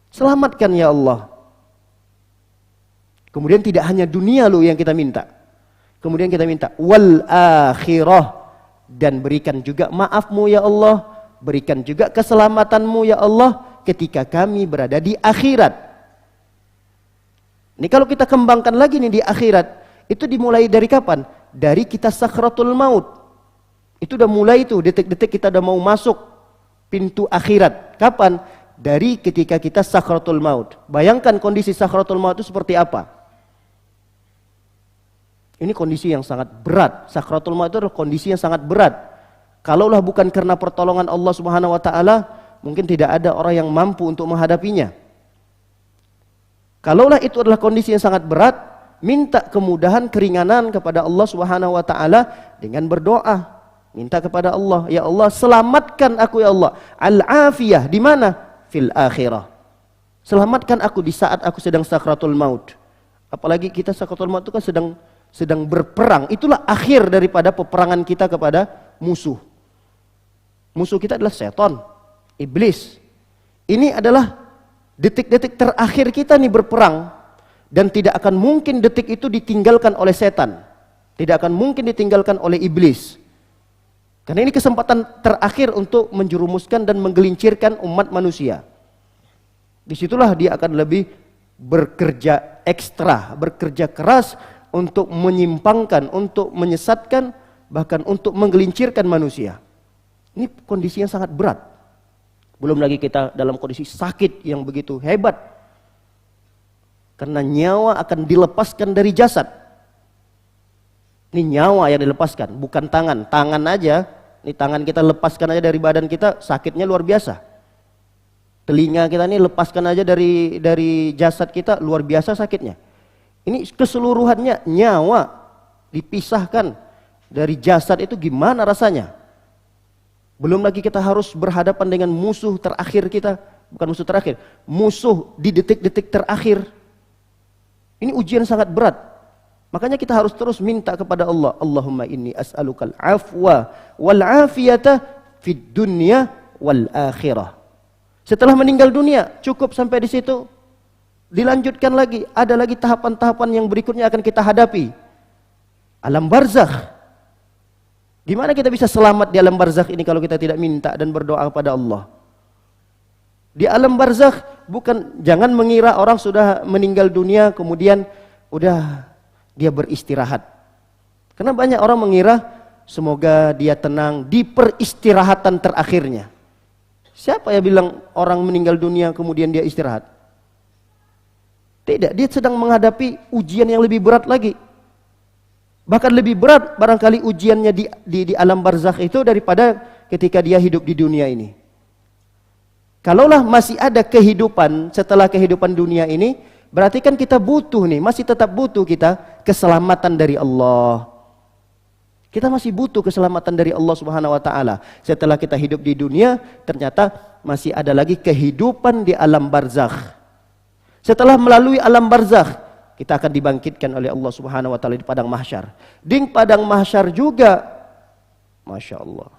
Selamatkan ya Allah. Kemudian tidak hanya dunia lo yang kita minta. Kemudian kita minta wal akhirah, dan berikan juga maafmu ya Allah, berikan juga keselamatanmu ya Allah ketika kami berada di akhirat. Ini kalau kita kembangkan lagi nih di akhirat, itu dimulai dari kapan? Dari kita sakratul maut. Itu udah mulai tuh, detik-detik kita udah mau masuk pintu akhirat. Kapan? Dari ketika kita sakratul maut. Bayangkan kondisi sakratul maut itu seperti apa? Ini kondisi yang sangat berat. Sakratul maut itu adalah kondisi yang sangat berat. Kalaulah bukan karena pertolongan Allah Subhanahu wa taala, mungkin tidak ada orang yang mampu untuk menghadapinya. Kalaulah itu adalah kondisi yang sangat berat, minta kemudahan, keringanan kepada Allah Subhanahu wa taala dengan berdoa. Minta kepada Allah, ya Allah selamatkan aku ya Allah. Al-afiyah di mana? Fil akhirah. Selamatkan aku di saat aku sedang sakratul maut. Apalagi kita sakratul maut itu kan sedang berperang. Itulah akhir daripada peperangan kita kepada musuh. Musuh kita adalah setan, iblis. Ini adalah detik-detik terakhir kita nih berperang, dan tidak akan mungkin detik itu ditinggalkan oleh setan. Tidak akan mungkin ditinggalkan oleh iblis. Karena ini kesempatan terakhir untuk menjerumuskan dan menggelincirkan umat manusia. Disitulah dia akan lebih bekerja ekstra, bekerja keras untuk menyimpangkan, untuk menyesatkan, bahkan untuk menggelincirkan manusia. Ini kondisi yang sangat berat. Belum lagi kita dalam kondisi sakit yang begitu hebat. Karena nyawa akan dilepaskan dari jasad. Ini nyawa yang dilepaskan, bukan tangan. Tangan aja, ini tangan kita lepaskan aja dari badan kita, sakitnya luar biasa. Telinga kita ini lepaskan aja dari jasad kita, luar biasa sakitnya. Ini keseluruhannya nyawa dipisahkan dari jasad, itu gimana rasanya? Belum lagi kita harus berhadapan dengan musuh terakhir kita, bukan musuh terakhir, musuh di detik-detik terakhir. Ini ujian sangat berat. Makanya kita harus terus minta kepada Allah, Allahumma inni as'alukal afwa wal afiyata fid dunya wal akhirah. Setelah meninggal dunia, cukup sampai di situ? Dilanjutkan lagi, ada lagi tahapan-tahapan yang berikutnya akan kita hadapi. Alam barzakh. Di mana kita bisa selamat di alam barzakh ini kalau kita tidak minta dan berdoa kepada Allah? Di alam barzakh, jangan mengira orang sudah meninggal dunia kemudian udah dia beristirahat. Karena banyak orang mengira semoga dia tenang di peristirahatan terakhirnya. Siapa yang bilang orang meninggal dunia kemudian dia istirahat? Tidak, dia sedang menghadapi ujian yang lebih berat lagi. Bahkan lebih berat barangkali ujiannya di alam barzakh itu daripada ketika dia hidup di dunia ini. Kalaulah masih ada kehidupan setelah kehidupan dunia ini, berarti kan kita butuh nih, masih tetap butuh kita keselamatan dari Allah. Kita masih butuh keselamatan dari Allah Subhanahu wa taala. Setelah kita hidup di dunia, ternyata masih ada lagi kehidupan di alam barzakh. Setelah melalui alam barzakh, kita akan dibangkitkan oleh Allah Subhanahu wa taala di padang mahsyar. Di padang mahsyar juga, Masya Allah,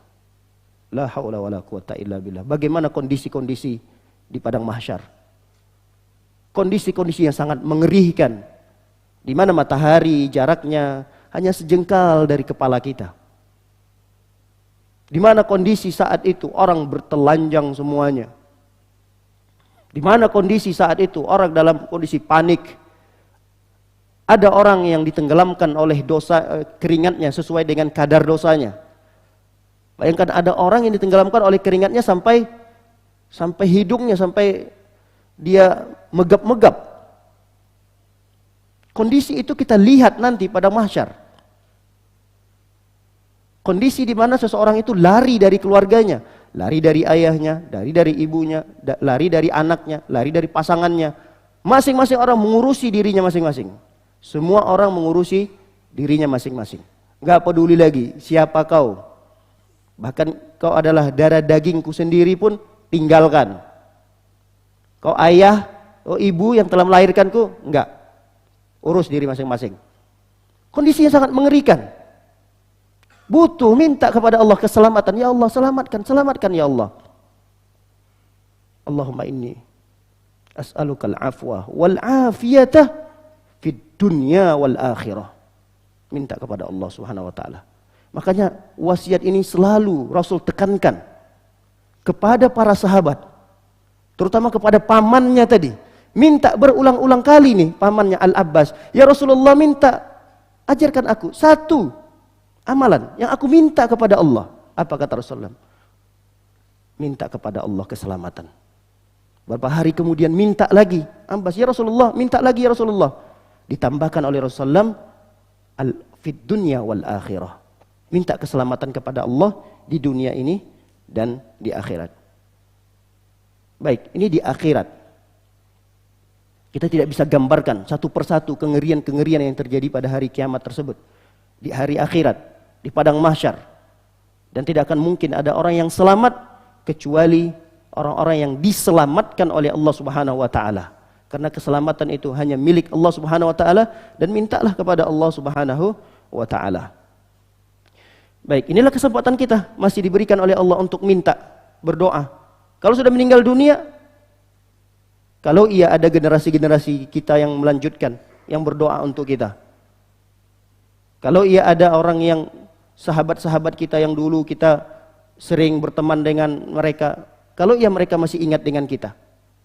la haula wala quwata illa billah. Bagaimana kondisi-kondisi di padang mahsyar? Kondisi-kondisi yang sangat mengerikan, di mana matahari jaraknya hanya sejengkal dari kepala kita. Di mana kondisi saat itu orang bertelanjang semuanya. Di mana kondisi saat itu orang dalam kondisi panik. Ada orang yang ditenggelamkan oleh dosa keringatnya sesuai dengan kadar dosanya. Bayangkan ada orang yang ditenggelamkan oleh keringatnya sampai hidungnya, sampai dia megap-megap. Kondisi itu kita lihat nanti pada mahsyar. Kondisi di mana seseorang itu lari dari keluarganya, lari dari ayahnya, dari ibunya, lari dari anaknya, lari dari pasangannya. Masing-masing orang mengurusi dirinya masing-masing. Semua orang mengurusi dirinya masing-masing. Gak peduli lagi siapa kau. Bahkan kau adalah darah dagingku sendiri pun tinggalkan. Kau ayah, kau ibu yang telah melahirkanku, enggak. Urus diri masing-masing. Kondisinya sangat mengerikan. Butuh, minta kepada Allah keselamatan. Ya Allah, selamatkan, selamatkan ya Allah. Allahumma inni as'alukal afwa wal afiyata fid dunya wal akhirah. Minta kepada Allah Subhanahu wa taala. Makanya wasiat ini selalu Rasul tekankan kepada para sahabat, terutama kepada pamannya tadi. Minta berulang-ulang kali nih pamannya Al-Abbas, ya Rasulullah, minta ajarkan aku satu amalan yang aku minta kepada Allah. Apa kata Rasulullah? Minta kepada Allah keselamatan. Beberapa hari kemudian minta lagi. Abbas, ya Rasulullah, minta lagi ya Rasulullah. Ditambahkan oleh Rasulullah fid dunya wal akhirah. Minta keselamatan kepada Allah di dunia ini dan di akhirat. Baik, ini di akhirat. Kita tidak bisa gambarkan satu persatu kengerian-kengerian yang terjadi pada hari kiamat tersebut. Di hari akhirat, di padang mahsyar. Dan tidak akan mungkin ada orang yang selamat kecuali orang-orang yang diselamatkan oleh Allah Subhanahu wa taala. Karena keselamatan itu hanya milik Allah Subhanahu wa taala, dan mintalah kepada Allah Subhanahu wa taala. Baik, inilah kesempatan kita masih diberikan oleh Allah untuk minta, berdoa. Kalau sudah meninggal dunia, kalau ia ada generasi-generasi kita yang melanjutkan, yang berdoa untuk kita. Kalau ia ada orang yang sahabat-sahabat kita yang dulu kita sering berteman dengan mereka, kalau ia mereka masih ingat dengan kita.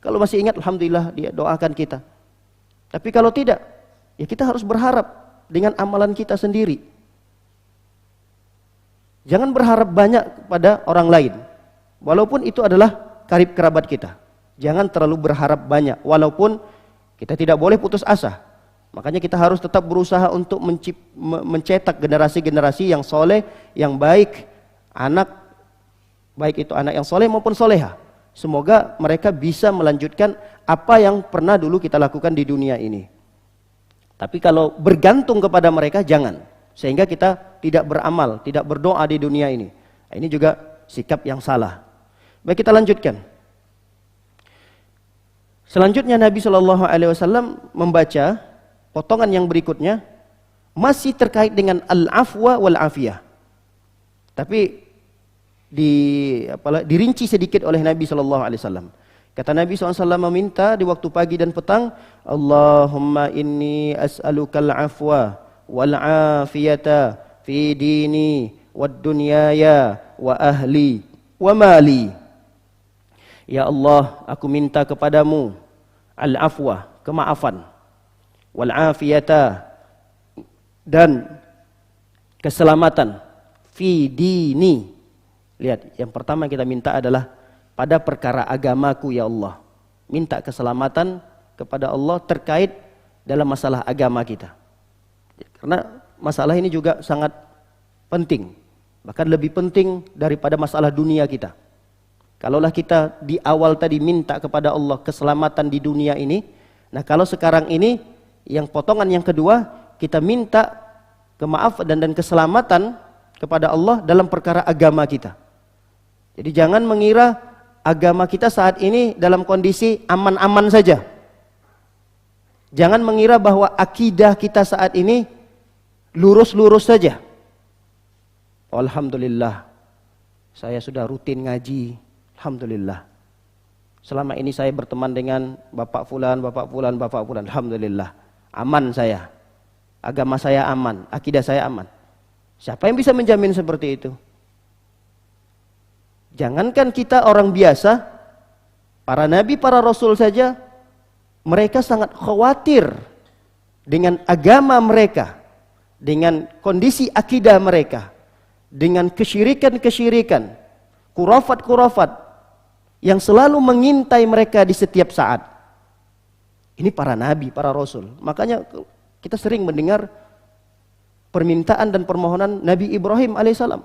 Kalau masih ingat, alhamdulillah, dia doakan kita. Tapi kalau tidak, ya kita harus berharap dengan amalan kita sendiri. Jangan berharap banyak pada orang lain, walaupun itu adalah karib kerabat kita. Jangan terlalu berharap banyak, walaupun kita tidak boleh putus asa. Makanya kita harus tetap berusaha untuk mencetak generasi-generasi yang soleh, yang baik, anak, baik itu anak yang soleh maupun soleha. Semoga mereka bisa melanjutkan apa yang pernah dulu kita lakukan di dunia ini. Tapi kalau bergantung kepada mereka, jangan. Sehingga kita tidak beramal, tidak berdoa di dunia ini. Ini juga sikap yang salah. Baik, kita lanjutkan. Selanjutnya Nabi SAW membaca potongan yang berikutnya, masih terkait dengan al-afwa wal afiyah. Tapi dirinci sedikit oleh Nabi SAW. Kata Nabi SAW meminta di waktu pagi dan petang, Allahumma inni as'alukal afwa wal afiyata fi dini wad dunyaya wa ahli wa mali. Ya Allah, aku minta kepadamu al-afwa, kemaafan, wal afiyata, dan keselamatan, fi dini. Lihat, yang pertama kita minta adalah pada perkara agamaku ya Allah. Minta keselamatan kepada Allah terkait dalam masalah agama kita. Karena masalah ini juga sangat penting. Bahkan lebih penting daripada masalah dunia kita. Kalaulah kita di awal tadi minta kepada Allah keselamatan di dunia ini, nah kalau sekarang ini yang potongan yang kedua, kita minta kemaafan dan keselamatan kepada Allah dalam perkara agama kita. Jadi jangan mengira agama kita saat ini dalam kondisi aman-aman saja. Jangan mengira bahwa akidah kita saat ini lurus-lurus saja. Alhamdulillah, saya sudah rutin ngaji. Alhamdulillah. Selama ini saya berteman dengan Bapak Fulan, Bapak Fulan, Bapak Fulan. Alhamdulillah, aman saya. Agama saya aman, akidah saya aman. Siapa yang bisa menjamin seperti itu? Jangankan kita orang biasa, para nabi, para rasul saja, mereka sangat khawatir dengan agama mereka, dengan kondisi akidah mereka, dengan kesyirikan-kesyirikan, kurafat-kurafat yang selalu mengintai mereka di setiap saat. Ini para nabi, para rasul. Makanya kita sering mendengar permintaan dan permohonan Nabi Ibrahim alaihissalam.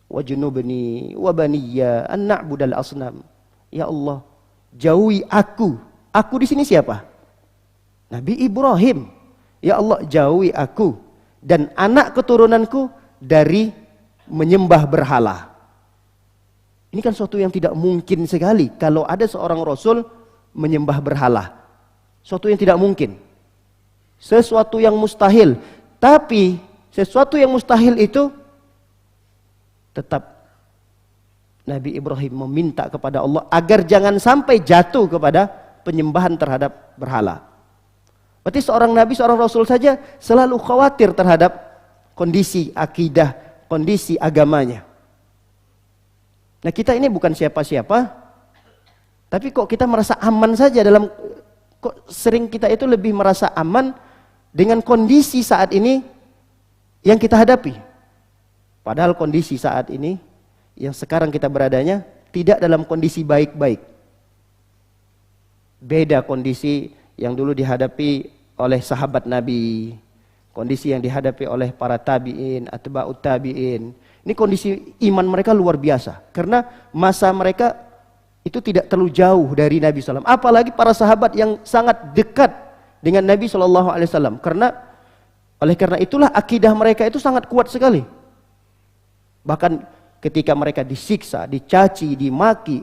Wajnubni wa baniya an na'budal asnam. Ya Allah, jauhi aku. Aku di sini siapa? Nabi Ibrahim. Ya Allah, jauhi aku dan anak keturunanku dari menyembah berhala. Ini kan suatu yang tidak mungkin sekali kalau ada seorang rasul menyembah berhala. Suatu yang tidak mungkin. Sesuatu yang mustahil. Tapi sesuatu yang mustahil itu tetap Nabi Ibrahim meminta kepada Allah agar jangan sampai jatuh kepada penyembahan terhadap berhala. Berarti seorang nabi, seorang rasul saja selalu khawatir terhadap kondisi akidah, kondisi agamanya. Nah, kita ini bukan siapa-siapa, tapi kok kita merasa aman saja kok sering kita itu lebih merasa aman dengan kondisi saat ini yang kita hadapi. Padahal kondisi saat ini yang sekarang kita beradanya tidak dalam kondisi baik-baik. Beda kondisi yang dulu dihadapi oleh sahabat Nabi, kondisi yang dihadapi oleh para tabi'in, atba'ut tabi'in. Ini kondisi iman mereka luar biasa, karena masa mereka itu tidak terlalu jauh dari Nabi SAW. Apalagi para sahabat yang sangat dekat dengan Nabi SAW. Oleh karena itulah akidah mereka itu sangat kuat sekali. Bahkan ketika mereka disiksa, dicaci, dimaki,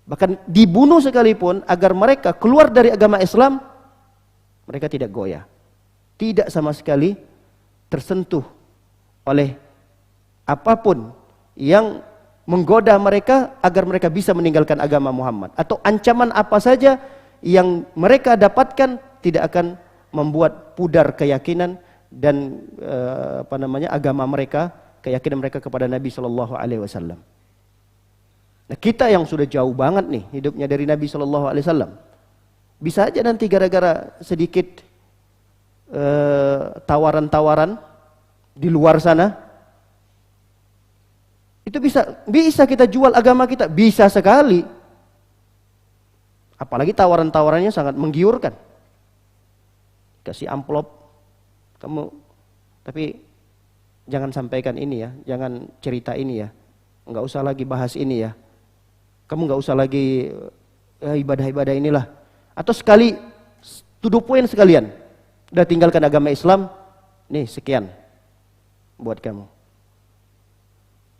bahkan dibunuh sekalipun, agar mereka keluar dari agama Islam, mereka tidak goyah. Tidak sama sekali tersentuh oleh apapun yang menggoda mereka agar mereka bisa meninggalkan agama Muhammad. Atau ancaman apa saja yang mereka dapatkan tidak akan membuat pudar keyakinan dan agama mereka, keyakinan mereka kepada Nabi SAW. Nah, kita yang sudah jauh banget nih hidupnya dari Nabi SAW, bisa aja nanti gara-gara sedikit tawaran-tawaran di luar sana, itu bisa kita jual agama kita, bisa sekali. Apalagi tawaran-tawarannya sangat menggiurkan. Kasih amplop, kamu, tapi jangan sampaikan ini ya, jangan cerita ini ya, nggak usah lagi bahas ini ya, kamu nggak usah lagi ibadah-ibadah inilah. Atau sekali to the point sekalian, udah tinggalkan agama Islam, nih sekian buat kamu.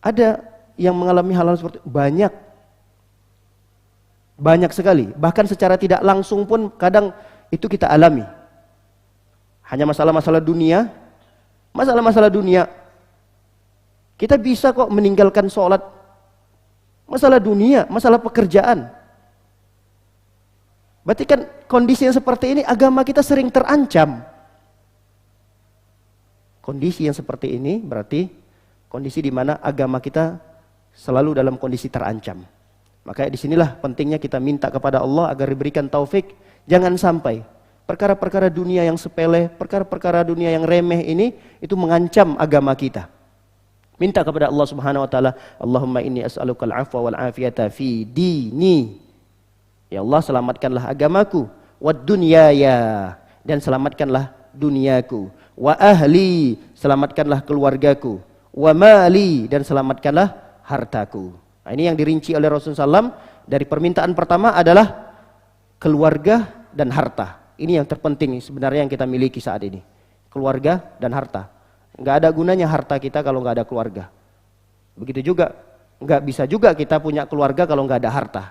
Ada yang mengalami hal-hal seperti itu, banyak sekali. Bahkan secara tidak langsung pun kadang itu kita alami. Hanya masalah-masalah dunia, kita bisa kok meninggalkan sholat. Masalah dunia, masalah pekerjaan. Berarti kan kondisi yang seperti ini agama kita sering terancam. Kondisi yang seperti ini berarti kondisi di mana agama kita selalu dalam kondisi terancam. Makanya disinilah pentingnya kita minta kepada Allah agar diberikan taufik. Jangan sampai perkara-perkara dunia yang sepele, perkara-perkara dunia yang remeh ini itu mengancam agama kita. Minta kepada Allah Subhanahu wa taala, Allahumma inni as'alukal afwa wal afiyata fi dini. Ya Allah, selamatkanlah agamaku, wad dunyaya, dan selamatkanlah duniaku, wa ahli, selamatkanlah keluargaku, wa mali, dan selamatkanlah hartaku. Nah, ini yang dirinci oleh Rasulullah SAW. Dari permintaan pertama adalah keluarga dan harta. Ini yang terpenting sebenarnya yang kita miliki saat ini. Keluarga dan harta. Nggak ada gunanya harta kita kalau nggak ada keluarga. Begitu juga, nggak bisa juga kita punya keluarga kalau nggak ada harta.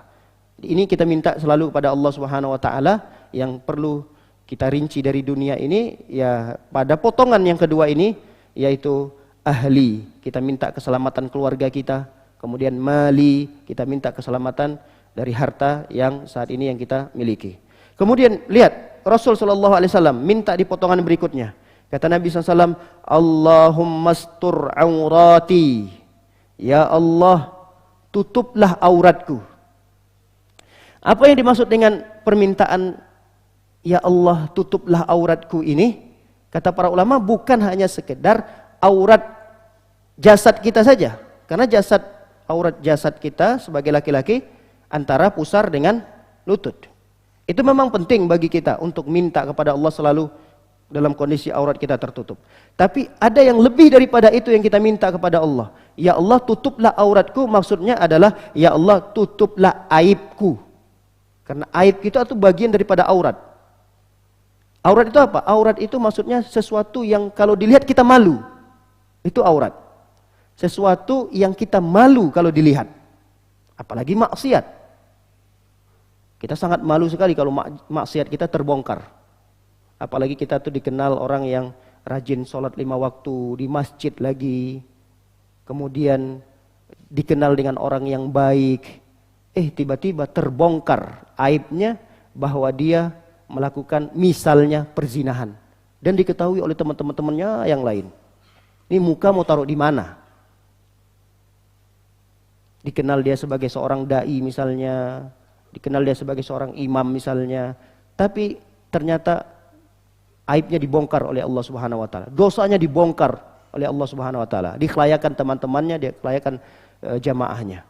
Ini kita minta selalu kepada Allah Subhanahu wa taala. Yang perlu kita rinci dari dunia ini ya pada potongan yang kedua ini, yaitu ahli. Kita minta keselamatan keluarga kita. Kemudian mali, kita minta keselamatan dari harta yang saat ini yang kita miliki. Kemudian lihat Rasul sallallahu alaihi wasallam minta di potongan berikutnya. Kata Nabi SAW, Allahumma astur aurati. Ya Allah, tutuplah auratku. Apa yang dimaksud dengan permintaan Ya Allah, tutuplah auratku ini? Kata para ulama, bukan hanya sekedar aurat jasad kita saja. Karena aurat jasad kita sebagai laki-laki antara pusar dengan lutut. Itu memang penting bagi kita untuk minta kepada Allah selalu dalam kondisi aurat kita tertutup. Tapi ada yang lebih daripada itu yang kita minta kepada Allah. Ya Allah, tutuplah auratku, maksudnya adalah ya Allah, tutuplah aibku. Karena aib itu bagian daripada aurat. Aurat itu apa? Aurat itu maksudnya sesuatu yang kalau dilihat kita malu. Itu aurat. Sesuatu yang kita malu kalau dilihat. Apalagi maksiat. Kita sangat malu sekali kalau maksiat kita terbongkar. Apalagi kita tuh dikenal orang yang rajin sholat 5 waktu di masjid lagi. kemudian dikenal dengan orang yang baik, tiba-tiba terbongkar aibnya bahwa dia melakukan misalnya perzinahan dan diketahui oleh teman-temannya yang lain. Ini muka mau taruh di mana? Dikenal dia sebagai seorang dai misalnya, dikenal dia sebagai seorang imam misalnya, tapi ternyata aibnya dibongkar oleh Allah Subhanahu wa taala. Dosanya dibongkar oleh Allah Subhanahu wa taala. Dikelayakan teman-temannya, dikelayakan jamaahnya.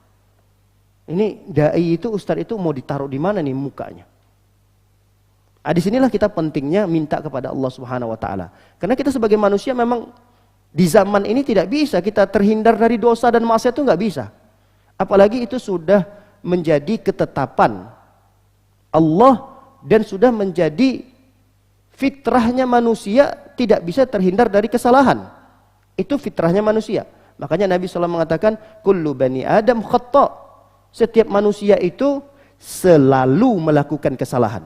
Ini dai itu, ustaz itu mau ditaruh di mana nih mukanya? Disinilah kita pentingnya minta kepada Allah Subhanahu wa taala. Karena kita sebagai manusia memang di zaman ini tidak bisa kita terhindar dari dosa dan maksiat, itu nggak bisa. Apalagi itu sudah menjadi ketetapan Allah dan sudah menjadi fitrahnya manusia, tidak bisa terhindar dari kesalahan. Itu fitrahnya manusia. Makanya Nabi SAW mengatakan, kullu bani Adam khata'. Setiap manusia itu selalu melakukan kesalahan.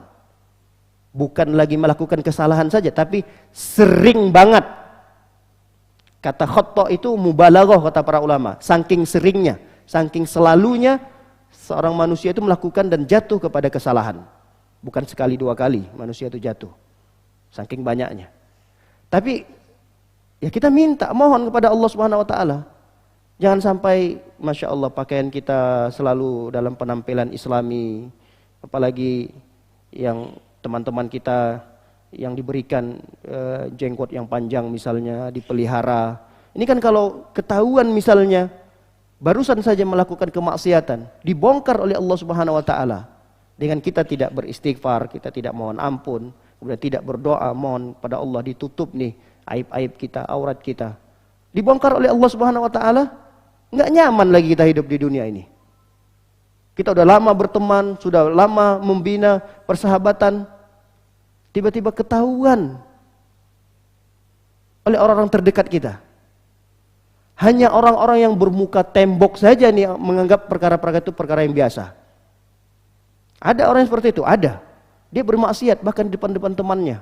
Bukan lagi melakukan kesalahan saja, tapi sering banget. Kata khata' itu mubalaghah kata para ulama. Saking seringnya, saking selalunya seorang manusia itu melakukan dan jatuh kepada kesalahan. Bukan sekali dua kali manusia itu jatuh. Saking banyaknya. Tapi ya kita minta, mohon kepada Allah Subhanahu wa taala. Jangan sampai Masya Allah pakaian kita selalu dalam penampilan Islami, apalagi yang teman-teman kita yang diberikan jenggot yang panjang misalnya, dipelihara. Ini kan kalau ketahuan misalnya barusan saja melakukan kemaksiatan, dibongkar oleh Allah Subhanahu wa taala. Dengan kita tidak beristighfar, kita tidak mohon ampun, kemudian tidak berdoa mohon pada Allah, ditutup nih aib-aib kita, aurat kita. Dibongkar oleh Allah Subhanahu wa taala, enggak nyaman lagi kita hidup di dunia ini. Kita udah lama berteman, sudah lama membina persahabatan, tiba-tiba ketahuan oleh orang-orang terdekat kita. Hanya orang-orang yang bermuka tembok saja nih menganggap perkara-perkara itu perkara yang biasa. Ada orang yang seperti itu, ada. Dia bermaksiat bahkan di depan-depan temannya.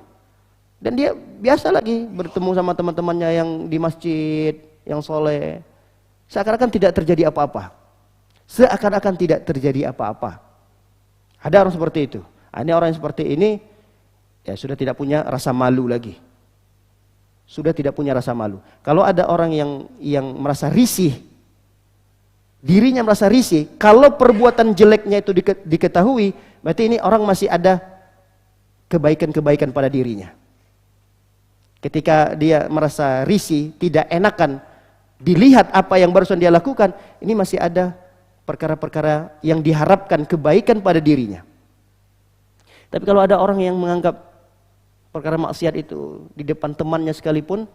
Dan dia biasa lagi bertemu sama teman-temannya yang di masjid, yang soleh. Seakan-akan tidak terjadi apa-apa. Seakan-akan tidak terjadi apa-apa. Ada orang seperti itu. Ini orang yang seperti ini ya sudah tidak punya rasa malu lagi. Sudah tidak punya rasa malu. Kalau ada orang yang merasa risih, dirinya merasa risih, kalau perbuatan jeleknya itu diketahui, berarti ini orang masih ada kebaikan-kebaikan pada dirinya. Ketika dia merasa risih, tidak enakan dilihat apa yang barusan dia lakukan, ini masih ada perkara-perkara yang diharapkan kebaikan pada dirinya. Tapi kalau ada orang yang menganggap perkara maksiat itu di depan temannya sekalipun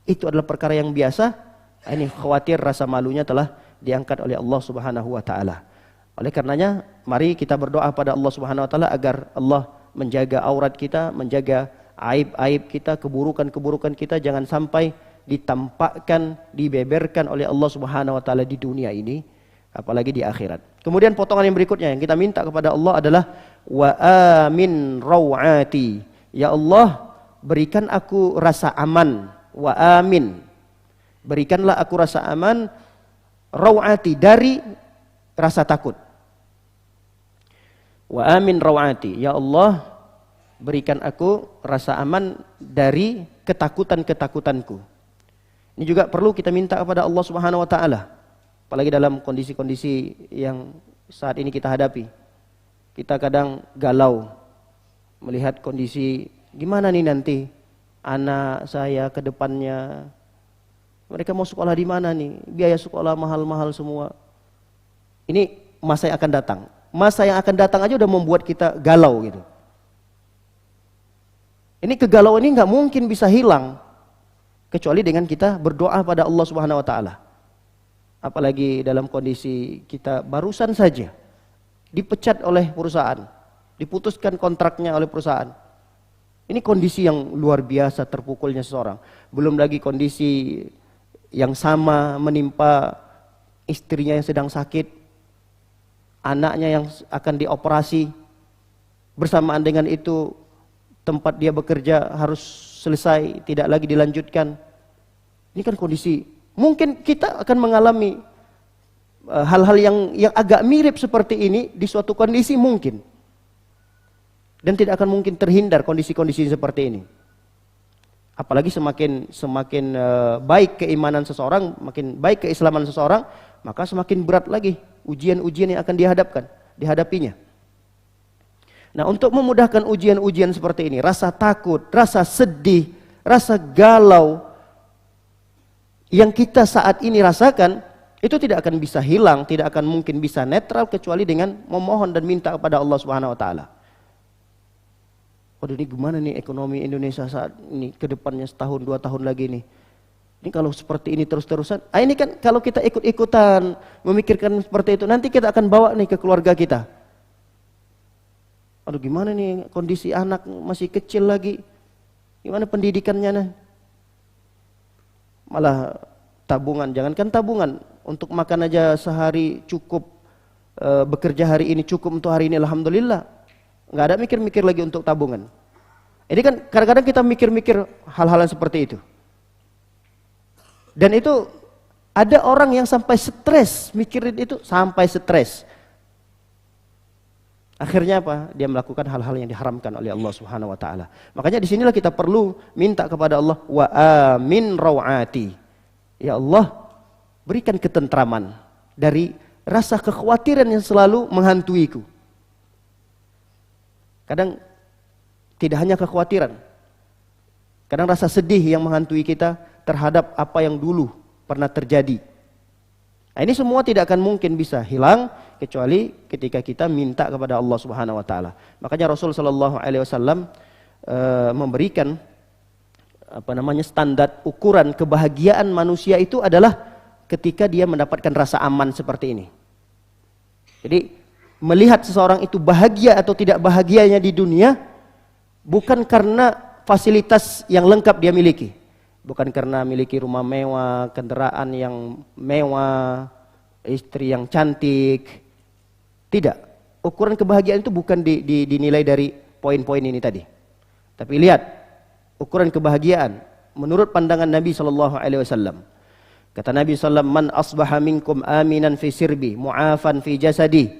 itu adalah perkara yang biasa, ini khawatir rasa malunya telah diangkat oleh Allah Subhanahu wa taala. Oleh karenanya mari kita berdoa pada Allah Subhanahu wa taala agar Allah menjaga aurat kita, menjaga aib-aib kita, keburukan-keburukan kita jangan sampai ditampakkan, dibeberkan oleh Allah Subhanahu wa taala di dunia ini, apalagi di akhirat. Kemudian potongan yang berikutnya yang kita minta kepada Allah adalah wa amin rawati. Ya Allah, berikan aku rasa aman. Wa amin. Berikanlah aku rasa aman rawati, dari rasa takut. Wa amin rawati. Ya Allah, berikan aku rasa aman dari ketakutan-ketakutanku. Ini juga perlu kita minta kepada Allah Subhanahu wa taala. Apalagi dalam kondisi-kondisi yang saat ini kita hadapi. Kita kadang galau melihat kondisi gimana nih nanti anak saya ke depannya. Mereka mau sekolah di mana nih? Biaya sekolah mahal-mahal semua. Ini masa yang akan datang. Masa yang akan datang aja udah membuat kita galau gitu. Ini kegalauan ini nggak mungkin bisa hilang kecuali dengan kita berdoa pada Allah Subhanahu wa taala. Apalagi dalam kondisi kita barusan saja dipecat oleh perusahaan, diputuskan kontraknya oleh perusahaan. Ini kondisi yang luar biasa terpukulnya seseorang. Belum lagi kondisi yang sama menimpa istrinya yang sedang sakit, anaknya yang akan dioperasi. Bersamaan dengan itu tempat dia bekerja harus selesai, tidak lagi dilanjutkan. Ini kan kondisi Mungkin kita akan mengalami hal-hal yang agak mirip seperti ini di suatu kondisi mungkin. Dan tidak akan mungkin terhindar kondisi-kondisi seperti ini. Apalagi semakin baik keimanan seseorang, makin baik keislaman seseorang, maka semakin berat lagi ujian-ujian yang akan dihadapinya. Nah, untuk memudahkan ujian-ujian seperti ini, rasa takut, rasa sedih, rasa galau yang kita saat ini rasakan, itu tidak akan bisa hilang, tidak akan mungkin bisa netral kecuali dengan memohon dan minta kepada Allah Subhanahu wa taala. Waduh, ini gimana nih ekonomi Indonesia saat ini ke depannya setahun 2 tahun lagi nih. Ini kalau seperti ini terus-terusan, ini kan kalau kita ikut-ikutan memikirkan seperti itu, nanti kita akan bawa nih ke keluarga kita. Aduh, gimana nih kondisi anak masih kecil lagi, gimana pendidikannya nih? Malah tabungan, jangankan tabungan, untuk makan aja sehari cukup, bekerja hari ini cukup untuk hari ini, alhamdulillah. Nggak ada mikir-mikir lagi untuk tabungan. Ini kan kadang-kadang kita mikir-mikir hal-hal yang seperti itu. Dan itu ada orang yang sampai stres, mikirin itu sampai stres. Akhirnya apa? Dia melakukan hal-hal yang diharamkan oleh Allah Subhanahu wa taala. Makanya disinilah kita perlu minta kepada Allah, wa amin rawati. Ya Allah, berikan ketentraman dari rasa kekhawatiran yang selalu menghantuiku. Kadang tidak hanya kekhawatiran, kadang rasa sedih yang menghantui kita terhadap apa yang dulu pernah terjadi. Nah, ini semua tidak akan mungkin bisa hilang kecuali ketika kita minta kepada Allah Subhanahu wa taala. Makanya Rasul sallallahu alaihi wasallam memberikan standar ukuran kebahagiaan manusia itu adalah ketika dia mendapatkan rasa aman seperti ini. Jadi melihat seseorang itu bahagia atau tidak bahagianya di dunia bukan karena fasilitas yang lengkap dia miliki. Bukan karena miliki rumah mewah, kendaraan yang mewah, istri yang cantik. Tidak. Ukuran kebahagiaan itu bukan dinilai dari poin-poin ini tadi. Tapi lihat, ukuran kebahagiaan menurut pandangan Nabi SAW. Kata Nabi SAW, man asbaha minkum aminan fi sirbi, mu'afan fi jasadi,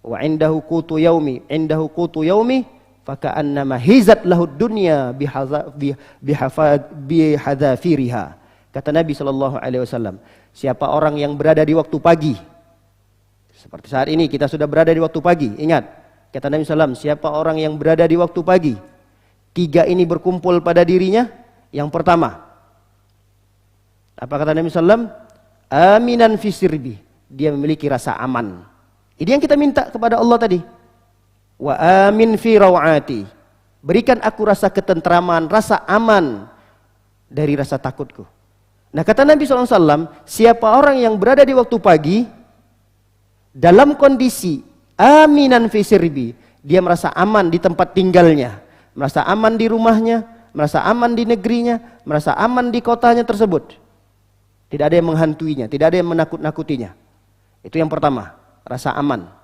wa indahu qutu yaumi, faka'annama hizat lahud dunya bihadzafiriha. Kata Nabi SAW, siapa orang yang berada di waktu pagi, seperti saat ini kita sudah berada di waktu pagi, ingat, kata Nabi SAW, siapa orang yang berada di waktu pagi, 3 ini berkumpul pada dirinya. Yang pertama, apa kata Nabi SAW? Aminan fi sirbi, dia memiliki rasa aman. Ini yang kita minta kepada Allah tadi. Wa amin fi rawati, berikan aku rasa ketentraman, rasa aman dari rasa takutku. Nah, kata Nabi SAW, siapa orang yang berada di waktu pagi dalam kondisi aminan fi sirbi, dia merasa aman di tempat tinggalnya, merasa aman di rumahnya, merasa aman di negerinya, merasa aman di kotanya tersebut. Tidak ada yang menghantuinya, tidak ada yang menakut-nakutinya. Itu yang pertama, rasa aman.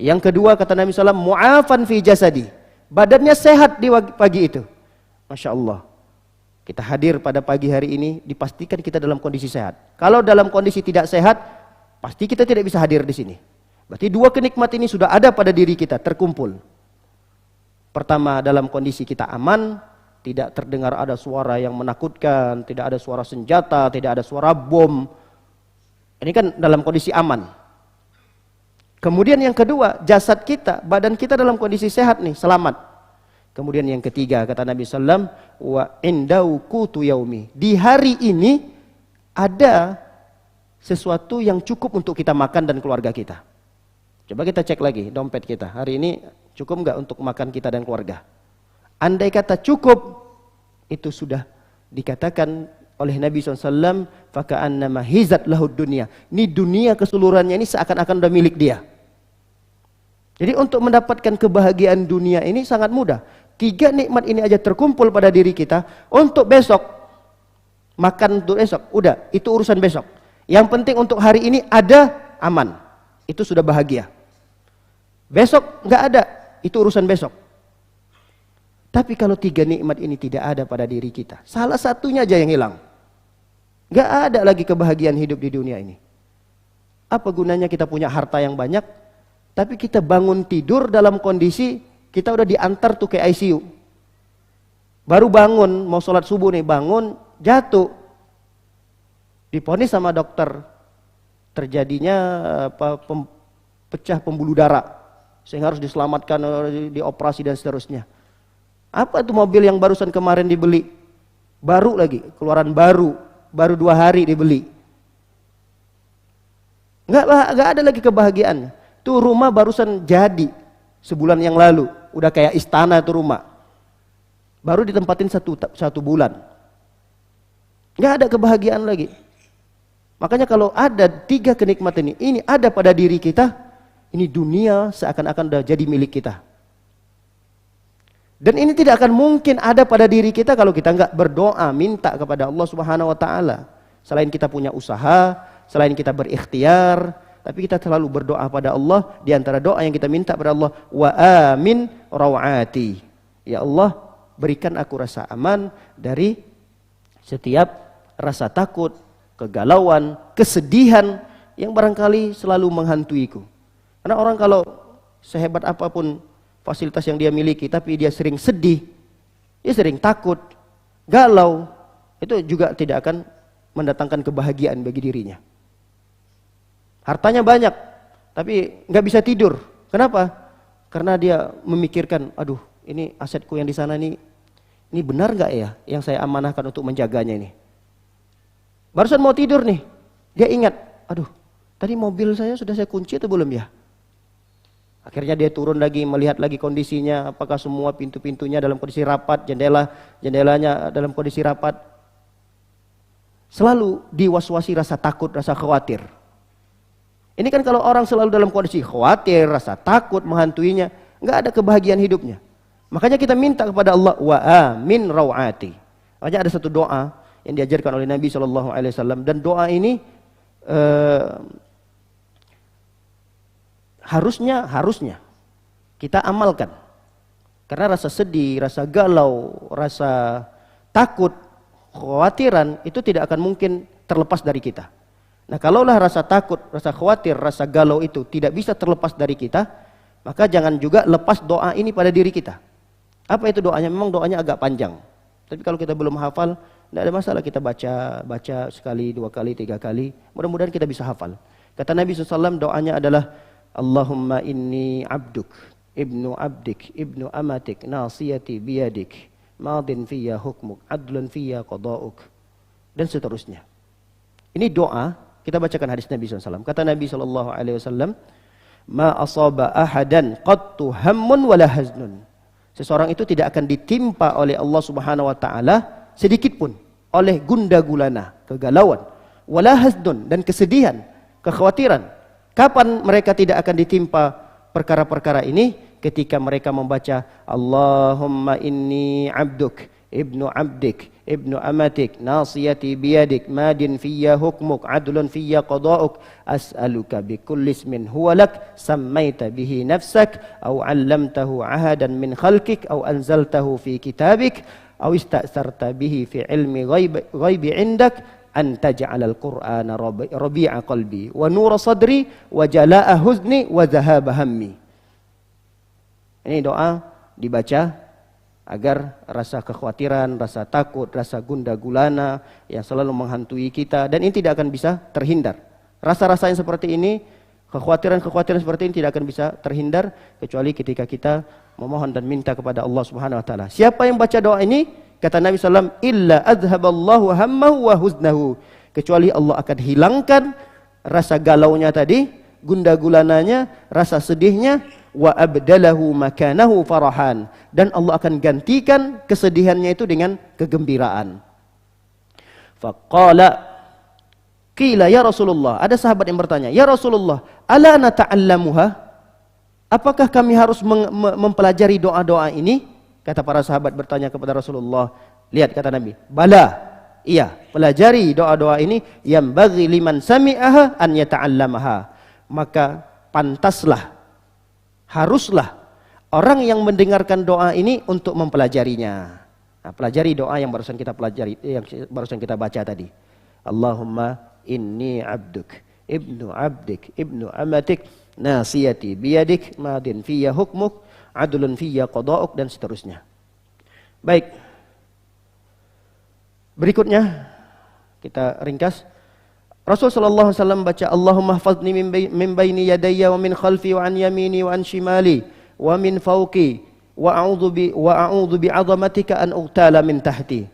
Yang kedua, kata Nabi SAW, mu'afan fi jasadi, badannya sehat di pagi itu. Masya Allah, kita hadir pada pagi hari ini, dipastikan kita dalam kondisi sehat. Kalau dalam kondisi tidak sehat, pasti kita tidak bisa hadir di sini. Berarti 2 kenikmatan ini sudah ada pada diri kita, terkumpul. Pertama, dalam kondisi kita aman, tidak terdengar ada suara yang menakutkan, tidak ada suara senjata, tidak ada suara bom. Ini kan dalam kondisi aman. Kemudian yang kedua, jasad kita, badan kita dalam kondisi sehat nih, selamat. Kemudian yang ketiga, kata Nabi SAW, wa indau qutu yaumi, di hari ini ada sesuatu yang cukup untuk kita makan dan keluarga kita. Coba kita cek lagi dompet kita, hari ini cukup nggak untuk makan kita dan keluarga? Andai kata cukup, itu sudah dikatakan oleh Nabi SAW, faka'annama hizat lahud dunia, ini dunia keseluruhannya ini seakan-akan udah milik dia. Jadi untuk mendapatkan kebahagiaan dunia ini sangat mudah. 3 nikmat ini aja terkumpul pada diri kita. Untuk besok, makan untuk besok, udah, itu urusan besok. Yang penting untuk hari ini ada, aman. Itu sudah bahagia. Besok nggak ada, itu urusan besok. Tapi kalau 3 nikmat ini tidak ada pada diri kita, salah satunya aja yang hilang, Nggak ada lagi kebahagiaan hidup di dunia ini. Apa gunanya kita punya harta yang banyak, tapi kita bangun tidur dalam kondisi kita udah diantar tuh ke ICU. Baru bangun, mau sholat subuh nih, bangun, jatuh. Diponis sama dokter, terjadinya pecah pembuluh darah, sehingga harus diselamatkan, dioperasi dan seterusnya. Apa itu mobil yang barusan kemarin dibeli? Baru lagi, keluaran baru 2 hari dibeli. Nggak ada lagi kebahagiaan. Tuh rumah barusan jadi sebulan yang lalu, udah kayak istana tuh rumah. Baru ditempatin satu bulan. Nggak ada kebahagiaan lagi. Makanya kalau ada 3 kenikmatan ini ada pada diri kita, ini dunia seakan-akan udah jadi milik kita. Dan ini tidak akan mungkin ada pada diri kita kalau kita nggak berdoa, minta kepada Allah Subhanahu wa taala. Selain kita punya usaha, selain kita berikhtiar, tapi kita selalu berdoa pada Allah. Di antara doa yang kita minta pada Allah, wa amin rawati. Ya Allah, berikan aku rasa aman dari setiap rasa takut, kegalauan, kesedihan yang barangkali selalu menghantuiku. Karena orang kalau sehebat apapun fasilitas yang dia miliki, tapi dia sering sedih, dia sering takut, galau, itu juga tidak akan mendatangkan kebahagiaan bagi dirinya. Hartanya banyak, tapi nggak bisa tidur. Kenapa? Karena dia memikirkan, aduh, ini asetku yang di sana ini benar nggak ya yang saya amanahkan untuk menjaganya ini? Barusan mau tidur nih, dia ingat, aduh, tadi mobil saya sudah saya kunci atau belum ya? Akhirnya dia turun lagi, melihat lagi kondisinya, apakah semua pintu-pintunya dalam kondisi rapat, jendelanya dalam kondisi rapat. Selalu diwaswasi rasa takut, rasa khawatir. Ini kan kalau orang selalu dalam kondisi khawatir, rasa takut menghantuinya, nggak ada kebahagiaan hidupnya. Makanya kita minta kepada Allah, wa amin rawati. Makanya ada satu doa yang diajarkan oleh Nabi SAW, dan doa ini harusnya kita amalkan. Karena rasa sedih, rasa galau, rasa takut, khawatiran itu tidak akan mungkin terlepas dari kita. Nah, kalaulah rasa takut, rasa khawatir, rasa galau itu tidak bisa terlepas dari kita, maka jangan juga lepas doa ini pada diri kita. Apa itu doanya? Memang doanya agak panjang. Tapi kalau kita belum hafal, tidak ada masalah kita baca sekali, 2 kali, 3 kali. Mudah-mudahan kita bisa hafal. Kata Nabi SAW, doanya adalah Allahumma inni abduk, ibnu abdik, ibnu amatik, nasiyati biyadik, madin fiyya hukmuk, adlun fiyya qada'uk, dan seterusnya. Ini doa, kita bacakan hadis Nabi SAW. Kata Nabi SAW, ma asaba ahadan qattu hammun wala haznun. Seseorang itu tidak akan ditimpa oleh Allah Subhanahu wa taala sedikit pun oleh gunda gulana, kegalauan, wala haznun, dan kesedihan, kekhawatiran. Kapan mereka tidak akan ditimpa perkara-perkara ini? Ketika mereka membaca Allahumma inni abduk, ibnu abdik, ibnu amatik, nasiyati biyadik, madin fiyya hukmuk, adlun fiyya qada'uk, as'aluka bikulli ismin huwa lak, sammaita bihi nafsak, au 'allamtahu 'ahadan min khalqik, au anzaltahu fi kitabik, au ista'sarta bihi fi ilmi ghaibi 'indak, an taj'alal qur'ana rabi'a qalbi wa nura sadri wa jalaa'a huzni wa dhahaba hammi. Ini doa dibaca agar rasa kekhawatiran, rasa takut, rasa gundah gulana yang selalu menghantui kita, dan ini tidak akan bisa terhindar. Rasa-rasa yang seperti ini, kekhawatiran-kekhawatiran seperti ini tidak akan bisa terhindar kecuali ketika kita memohon dan minta kepada Allah Subhanahu wa taala. Siapa yang baca doa ini, kata Nabi SAW, illa adhaballahu hammahu wa huznahu, kecuali Allah akan hilangkan rasa galaunya tadi, gundah gulananya, rasa sedihnya, wa abdalahu makanahu farahan, dan Allah akan gantikan kesedihannya itu dengan kegembiraan. Faqala qila ya Rasulullah, ada sahabat yang bertanya, ya Rasulullah, ala nata'allamuha, apakah kami harus mempelajari doa-doa ini? Kata para sahabat bertanya kepada Rasulullah, lihat kata Nabi, bala, iya, pelajari doa-doa ini, yang bagi liman sami'aha an yata'allamaha, maka pantaslah, haruslah orang yang mendengarkan doa ini untuk mempelajarinya. Nah, pelajari doa yang barusan kita pelajari, yang barusan kita baca tadi. Allahumma inni abduk, ibnu abdik, ibnu amatik, nasiyati biyadik, madin fiyya hukmuk, adlun fiyya qada'uk, dan seterusnya. Baik. Berikutnya kita ringkas. Rasul sallallahu alaihi wasallam baca Allahumma hfazni min baini yadayya wa min khalfi wa an yamini wa an shimali wa min fawqi wa a'udzu bi 'azamatika an uqtala min tahti.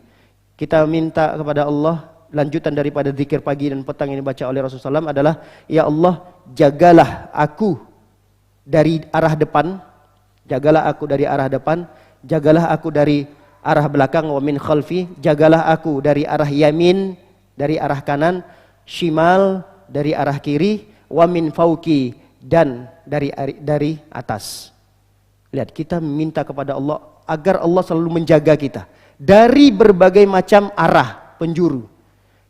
Kita minta kepada Allah, lanjutan daripada zikir pagi dan petang ini baca oleh Rasulullah SAW adalah, ya Allah, jagalah aku dari arah depan, jagalah aku dari arah depan, jagalah aku dari arah belakang, wa min khalfi, jagalah aku dari arah yamin, dari arah kanan, shimal, dari arah kiri, wa min fauki, dan dari atas. Lihat, kita minta kepada Allah agar Allah selalu menjaga kita dari berbagai macam arah penjuru.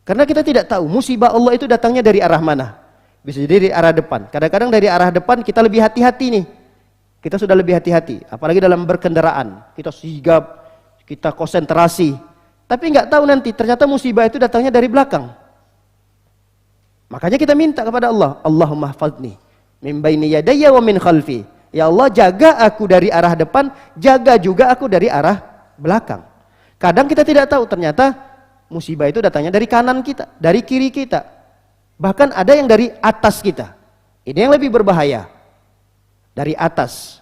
Karena kita tidak tahu musibah Allah itu datangnya dari arah mana. Bisa jadi dari arah depan. Kadang-kadang dari arah depan kita lebih hati-hati nih. Kita sudah lebih hati-hati, apalagi dalam berkendaraan. Kita sigap, kita konsentrasi. Tapi nggak tahu nanti ternyata musibah itu datangnya dari belakang. Makanya kita minta kepada Allah, Allahumma hfazni min baini yadayya wa min khalfi. Ya Allah, jaga aku dari arah depan, jaga juga aku dari arah belakang. Kadang kita tidak tahu ternyata musibah itu datangnya dari kanan kita, dari kiri kita. Bahkan ada yang dari atas kita. Ini yang lebih berbahaya. Dari atas.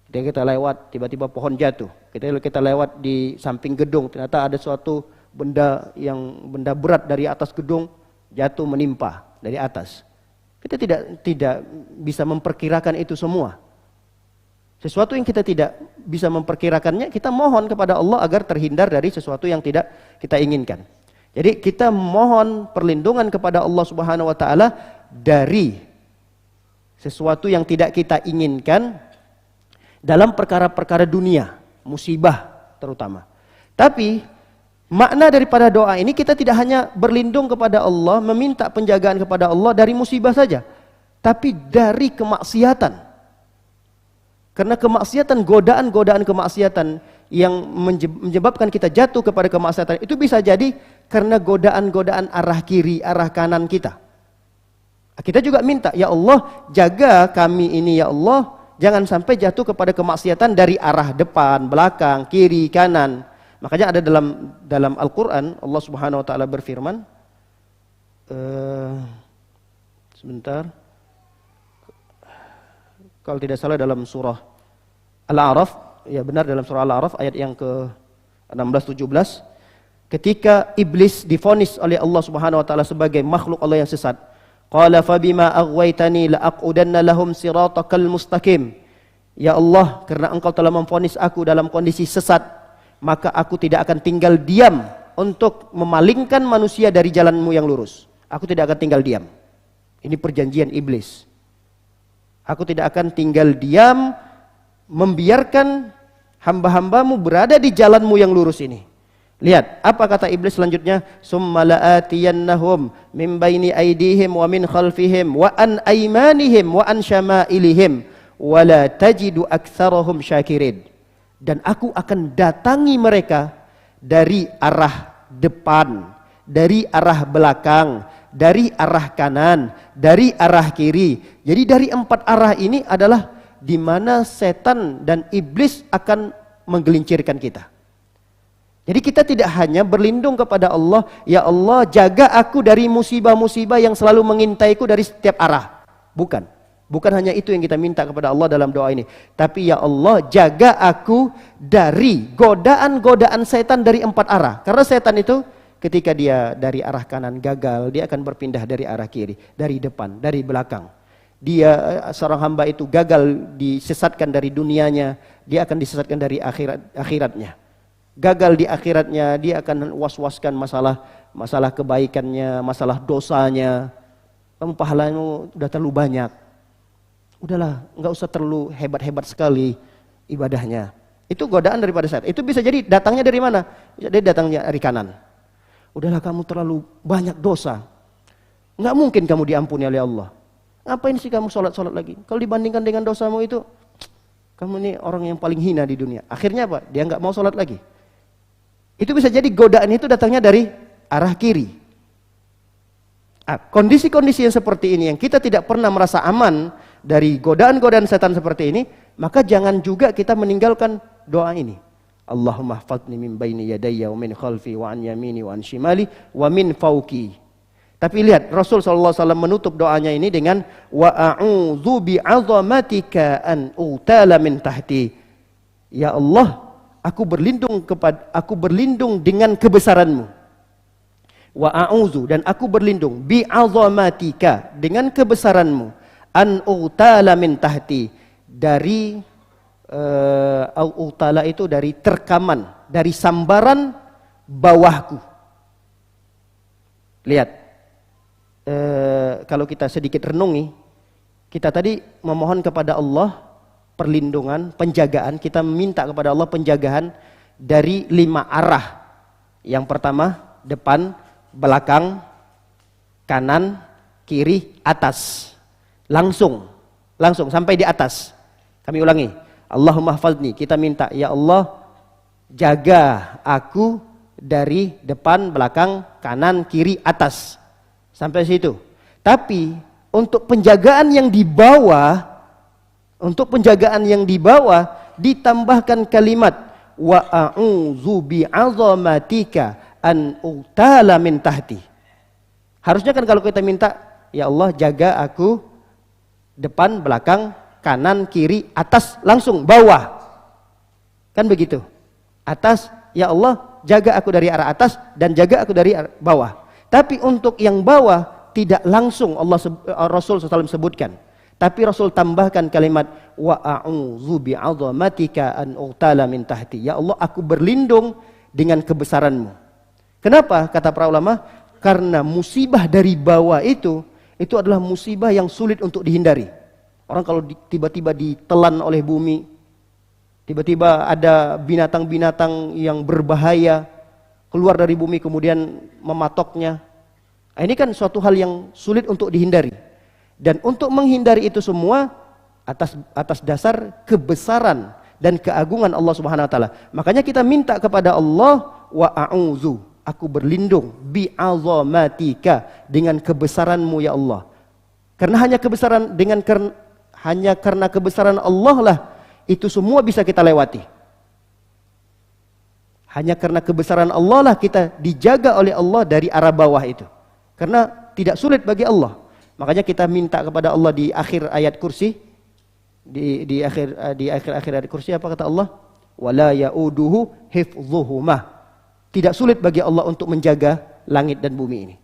Ketika kita lewat, tiba-tiba pohon jatuh. Kita lewat di samping gedung, ternyata ada suatu benda berat dari atas gedung jatuh menimpa dari atas. Kita tidak bisa memperkirakan itu semua. Sesuatu yang kita tidak bisa memperkirakannya, kita mohon kepada Allah agar terhindar dari sesuatu yang tidak kita inginkan. Jadi kita mohon perlindungan kepada Allah Subhanahu wa taala dari sesuatu yang tidak kita inginkan dalam perkara-perkara dunia, musibah terutama. Tapi makna daripada doa ini, kita tidak hanya berlindung kepada Allah, meminta penjagaan kepada Allah dari musibah saja, tapi dari kemaksiatan. Karena kemaksiatan, godaan-godaan kemaksiatan yang menyebabkan kita jatuh kepada kemaksiatan itu bisa jadi karena godaan-godaan arah kiri, arah kanan kita. Kita juga minta, ya Allah, jaga kami ini ya Allah, jangan sampai jatuh kepada kemaksiatan dari arah depan, belakang, kiri, kanan. Makanya ada dalam Al-Quran, Allah Subhanahu wa taala berfirman, sebentar, kalau tidak salah dalam surah Al-A'raf, ya benar, dalam surah Al-A'raf ayat yang ke-16-17, ketika iblis divonis oleh Allah Subhanahu wa taala sebagai makhluk Allah yang sesat, qala fabima aghwaytani la'aqudanna lahum siratakal mustaqim. Ya Allah, karena engkau telah memvonis aku dalam kondisi sesat, maka aku tidak akan tinggal diam untuk memalingkan manusia dari jalanmu yang lurus. Aku tidak akan tinggal diam. Ini perjanjian iblis. Aku tidak akan tinggal diam membiarkan hamba-hambamu berada di jalanmu yang lurus ini. Lihat, apa kata iblis selanjutnya? Summa la'atiyannahum min baini aydihim wa min khalfihim wa an aymanihim wa an syama'ilihim wa la tajidu aktsarahum syakirin. Dan aku akan datangi mereka dari arah depan, dari arah belakang, dari arah kanan, dari arah kiri. Jadi dari 4 arah ini adalah di mana setan dan iblis akan menggelincirkan kita. Jadi kita tidak hanya berlindung kepada Allah, ya Allah jaga aku dari musibah-musibah yang selalu mengintaiku dari setiap arah. Bukan hanya itu yang kita minta kepada Allah dalam doa ini. Tapi ya Allah, jaga aku dari godaan-godaan setan dari 4 arah. Karena setan itu ketika dia dari arah kanan gagal, dia akan berpindah dari arah kiri, dari depan, dari belakang. Dia, seorang hamba itu gagal disesatkan dari dunianya, dia akan disesatkan dari akhiratnya. Gagal di akhiratnya, dia akan was-waskan masalah kebaikannya, masalah dosanya. Kamu pahalanya udah terlalu banyak. Udahlah, nggak usah terlalu hebat-hebat sekali ibadahnya. Itu godaan daripada setan. Itu bisa jadi datangnya dari mana? Jadi datangnya dari kanan. Udahlah, kamu terlalu banyak dosa. Nggak mungkin kamu diampuni oleh Allah. Ngapain sih kamu sholat lagi? Kalau dibandingkan dengan dosamu itu, kamu ini orang yang paling hina di dunia. Akhirnya apa? Dia nggak mau sholat lagi. Itu bisa jadi godaan itu datangnya dari arah kiri. Kondisi-kondisi yang seperti ini yang kita tidak pernah merasa aman dari godaan-godaan setan seperti ini, maka jangan juga kita meninggalkan doa ini. Allahumma hfadni min baini yadayya wa min khalfi wa an yamini wa an shimali wa min fawqi. Tapi lihat Rasul SAW menutup doanya ini dengan wa a'udzu bi'azamatika an utala min tahti. Ya Allah, aku berlindung dengan kebesaranmu. Wa a'udzu, dan aku berlindung bi'azamatika, dengan kebesaranmu, an utala min tahti, dari utala itu dari terkaman, dari sambaran bawahku. Lihat, kalau kita sedikit renungi, kita tadi memohon kepada Allah perlindungan, penjagaan, kita minta kepada Allah penjagaan dari 5 arah. Yang pertama, depan, belakang, kanan, kiri, atas. Langsung sampai di atas. Kami ulangi. Allahumma hfadni, kita minta, ya Allah, jaga aku dari depan, belakang, kanan, kiri, atas. Sampai situ. Tapi untuk penjagaan yang di bawah, ditambahkan kalimat wa a'udzu bi'azamatika an utala min tahti. Harusnya kan kalau kita minta, ya Allah jaga aku depan, belakang, kanan, kiri, atas, langsung bawah. Kan begitu. Atas, ya Allah jaga aku dari arah atas dan jaga aku dari arah bawah. Tapi untuk yang bawah tidak langsung Rasul SAW sebutkan. Tapi Rasul tambahkan kalimat wa a'udzu bi'azamatika an utala min tahti. Ya Allah, aku berlindung dengan kebesaranmu. Kenapa? Kata para ulama, karena musibah dari bawah itu adalah musibah yang sulit untuk dihindari. Orang kalau tiba-tiba ditelan oleh bumi, tiba-tiba ada binatang-binatang yang berbahaya keluar dari bumi kemudian mematoknya. Ini kan suatu hal yang sulit untuk dihindari. Dan untuk menghindari itu semua atas dasar kebesaran dan keagungan Allah Subhanahu wa taala. Makanya kita minta kepada Allah wa a'udzu, aku berlindung bi'azamatika, dengan kebesaranmu ya Allah. Karena hanya karena kebesaran Allah lah itu semua bisa kita lewati. Hanya karena kebesaran Allah lah kita dijaga oleh Allah dari arah bawah itu. Karena tidak sulit bagi Allah. Makanya kita minta kepada Allah di akhir ayat kursi, di akhir ayat kursi apa kata Allah? Wala ya'uduhu hifdzuhuma. Tidak sulit bagi Allah untuk menjaga langit dan bumi ini.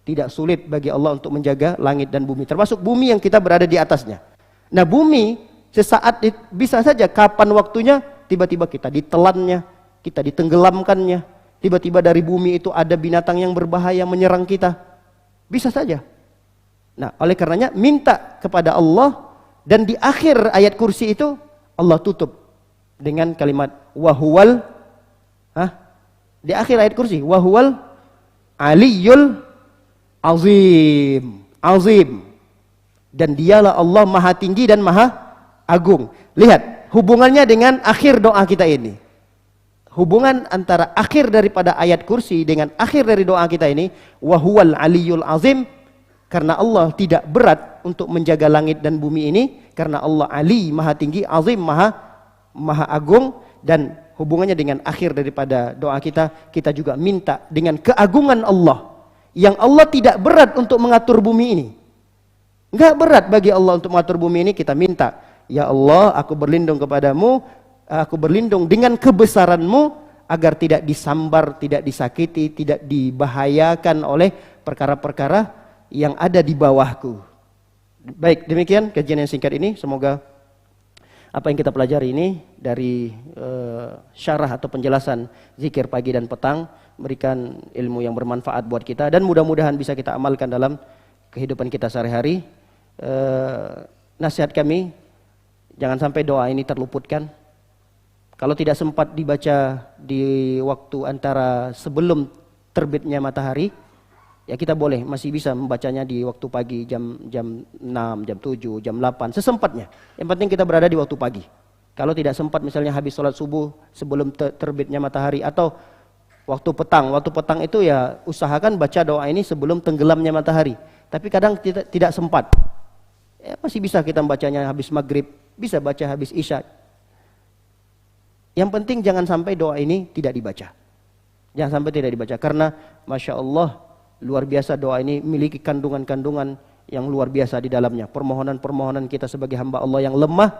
Tidak sulit bagi Allah untuk menjaga langit dan bumi, termasuk bumi yang kita berada di atasnya. Nah, bumi sesaat bisa saja kapan waktunya tiba-tiba kita ditelannya, kita ditenggelamkannya. Tiba-tiba dari bumi itu ada binatang yang berbahaya menyerang kita. Bisa saja. Nah, oleh karenanya minta kepada Allah, dan di akhir ayat kursi itu Allah tutup dengan kalimat wahuwal, di akhir ayat kursi wahuwal aliyul azim, dan dialah Allah maha tinggi dan maha agung. Lihat hubungannya dengan akhir doa kita ini. Hubungan antara akhir daripada ayat kursi dengan akhir dari doa kita ini, wahuwal aliyul azim, karena Allah tidak berat untuk menjaga langit dan bumi ini, karena Allah Ali, maha tinggi, azim, maha agung. Dan hubungannya dengan akhir daripada doa kita, kita juga minta dengan keagungan Allah, yang Allah tidak berat untuk mengatur bumi ini. Enggak berat bagi Allah untuk mengatur bumi ini. Kita minta, ya Allah, aku berlindung kepadamu, aku berlindung dengan kebesaranmu, agar tidak disambar, tidak disakiti, tidak dibahayakan oleh perkara-perkara yang ada di bawahku. Baik, demikian kajian yang singkat ini. Semoga apa yang kita pelajari ini dari syarah atau penjelasan zikir pagi dan petang berikan ilmu yang bermanfaat buat kita, dan mudah-mudahan bisa kita amalkan dalam kehidupan kita sehari-hari. Nasihat kami, jangan sampai doa ini terluputkan. Kalau tidak sempat dibaca di waktu antara sebelum terbitnya matahari, ya kita masih bisa membacanya di waktu pagi, jam 6, jam 7, jam 8, sesempatnya. Yang penting kita berada di waktu pagi. Kalau tidak sempat misalnya habis sholat subuh sebelum terbitnya matahari, atau Waktu petang itu ya usahakan baca doa ini sebelum tenggelamnya matahari. Tapi kadang tidak sempat. Ya, masih bisa kita bacanya habis maghrib, bisa baca habis isya. Yang penting jangan sampai doa ini tidak dibaca. Jangan sampai tidak dibaca karena Masya Allah luar biasa doa ini memiliki kandungan-kandungan yang luar biasa di dalamnya. Permohonan-permohonan kita sebagai hamba Allah yang lemah,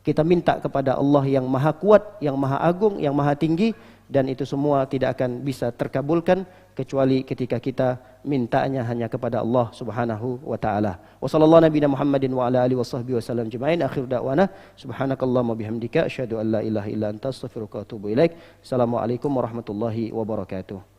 kita minta kepada Allah yang maha kuat, yang maha agung, yang maha tinggi, dan itu semua tidak akan bisa terkabulkan kecuali ketika kita mintanya hanya kepada Allah Subhanahu wa taala. Wa sallallahu nabiyana Muhammadin wa ala alihi washabbihi wasallam jema'in. Akhir da'wana subhanakallahumma bihamdika asyhadu an la ilaha illa anta astaghfiruka wa atubu ilaik. Assalamualaikum warahmatullahi wabarakatuh.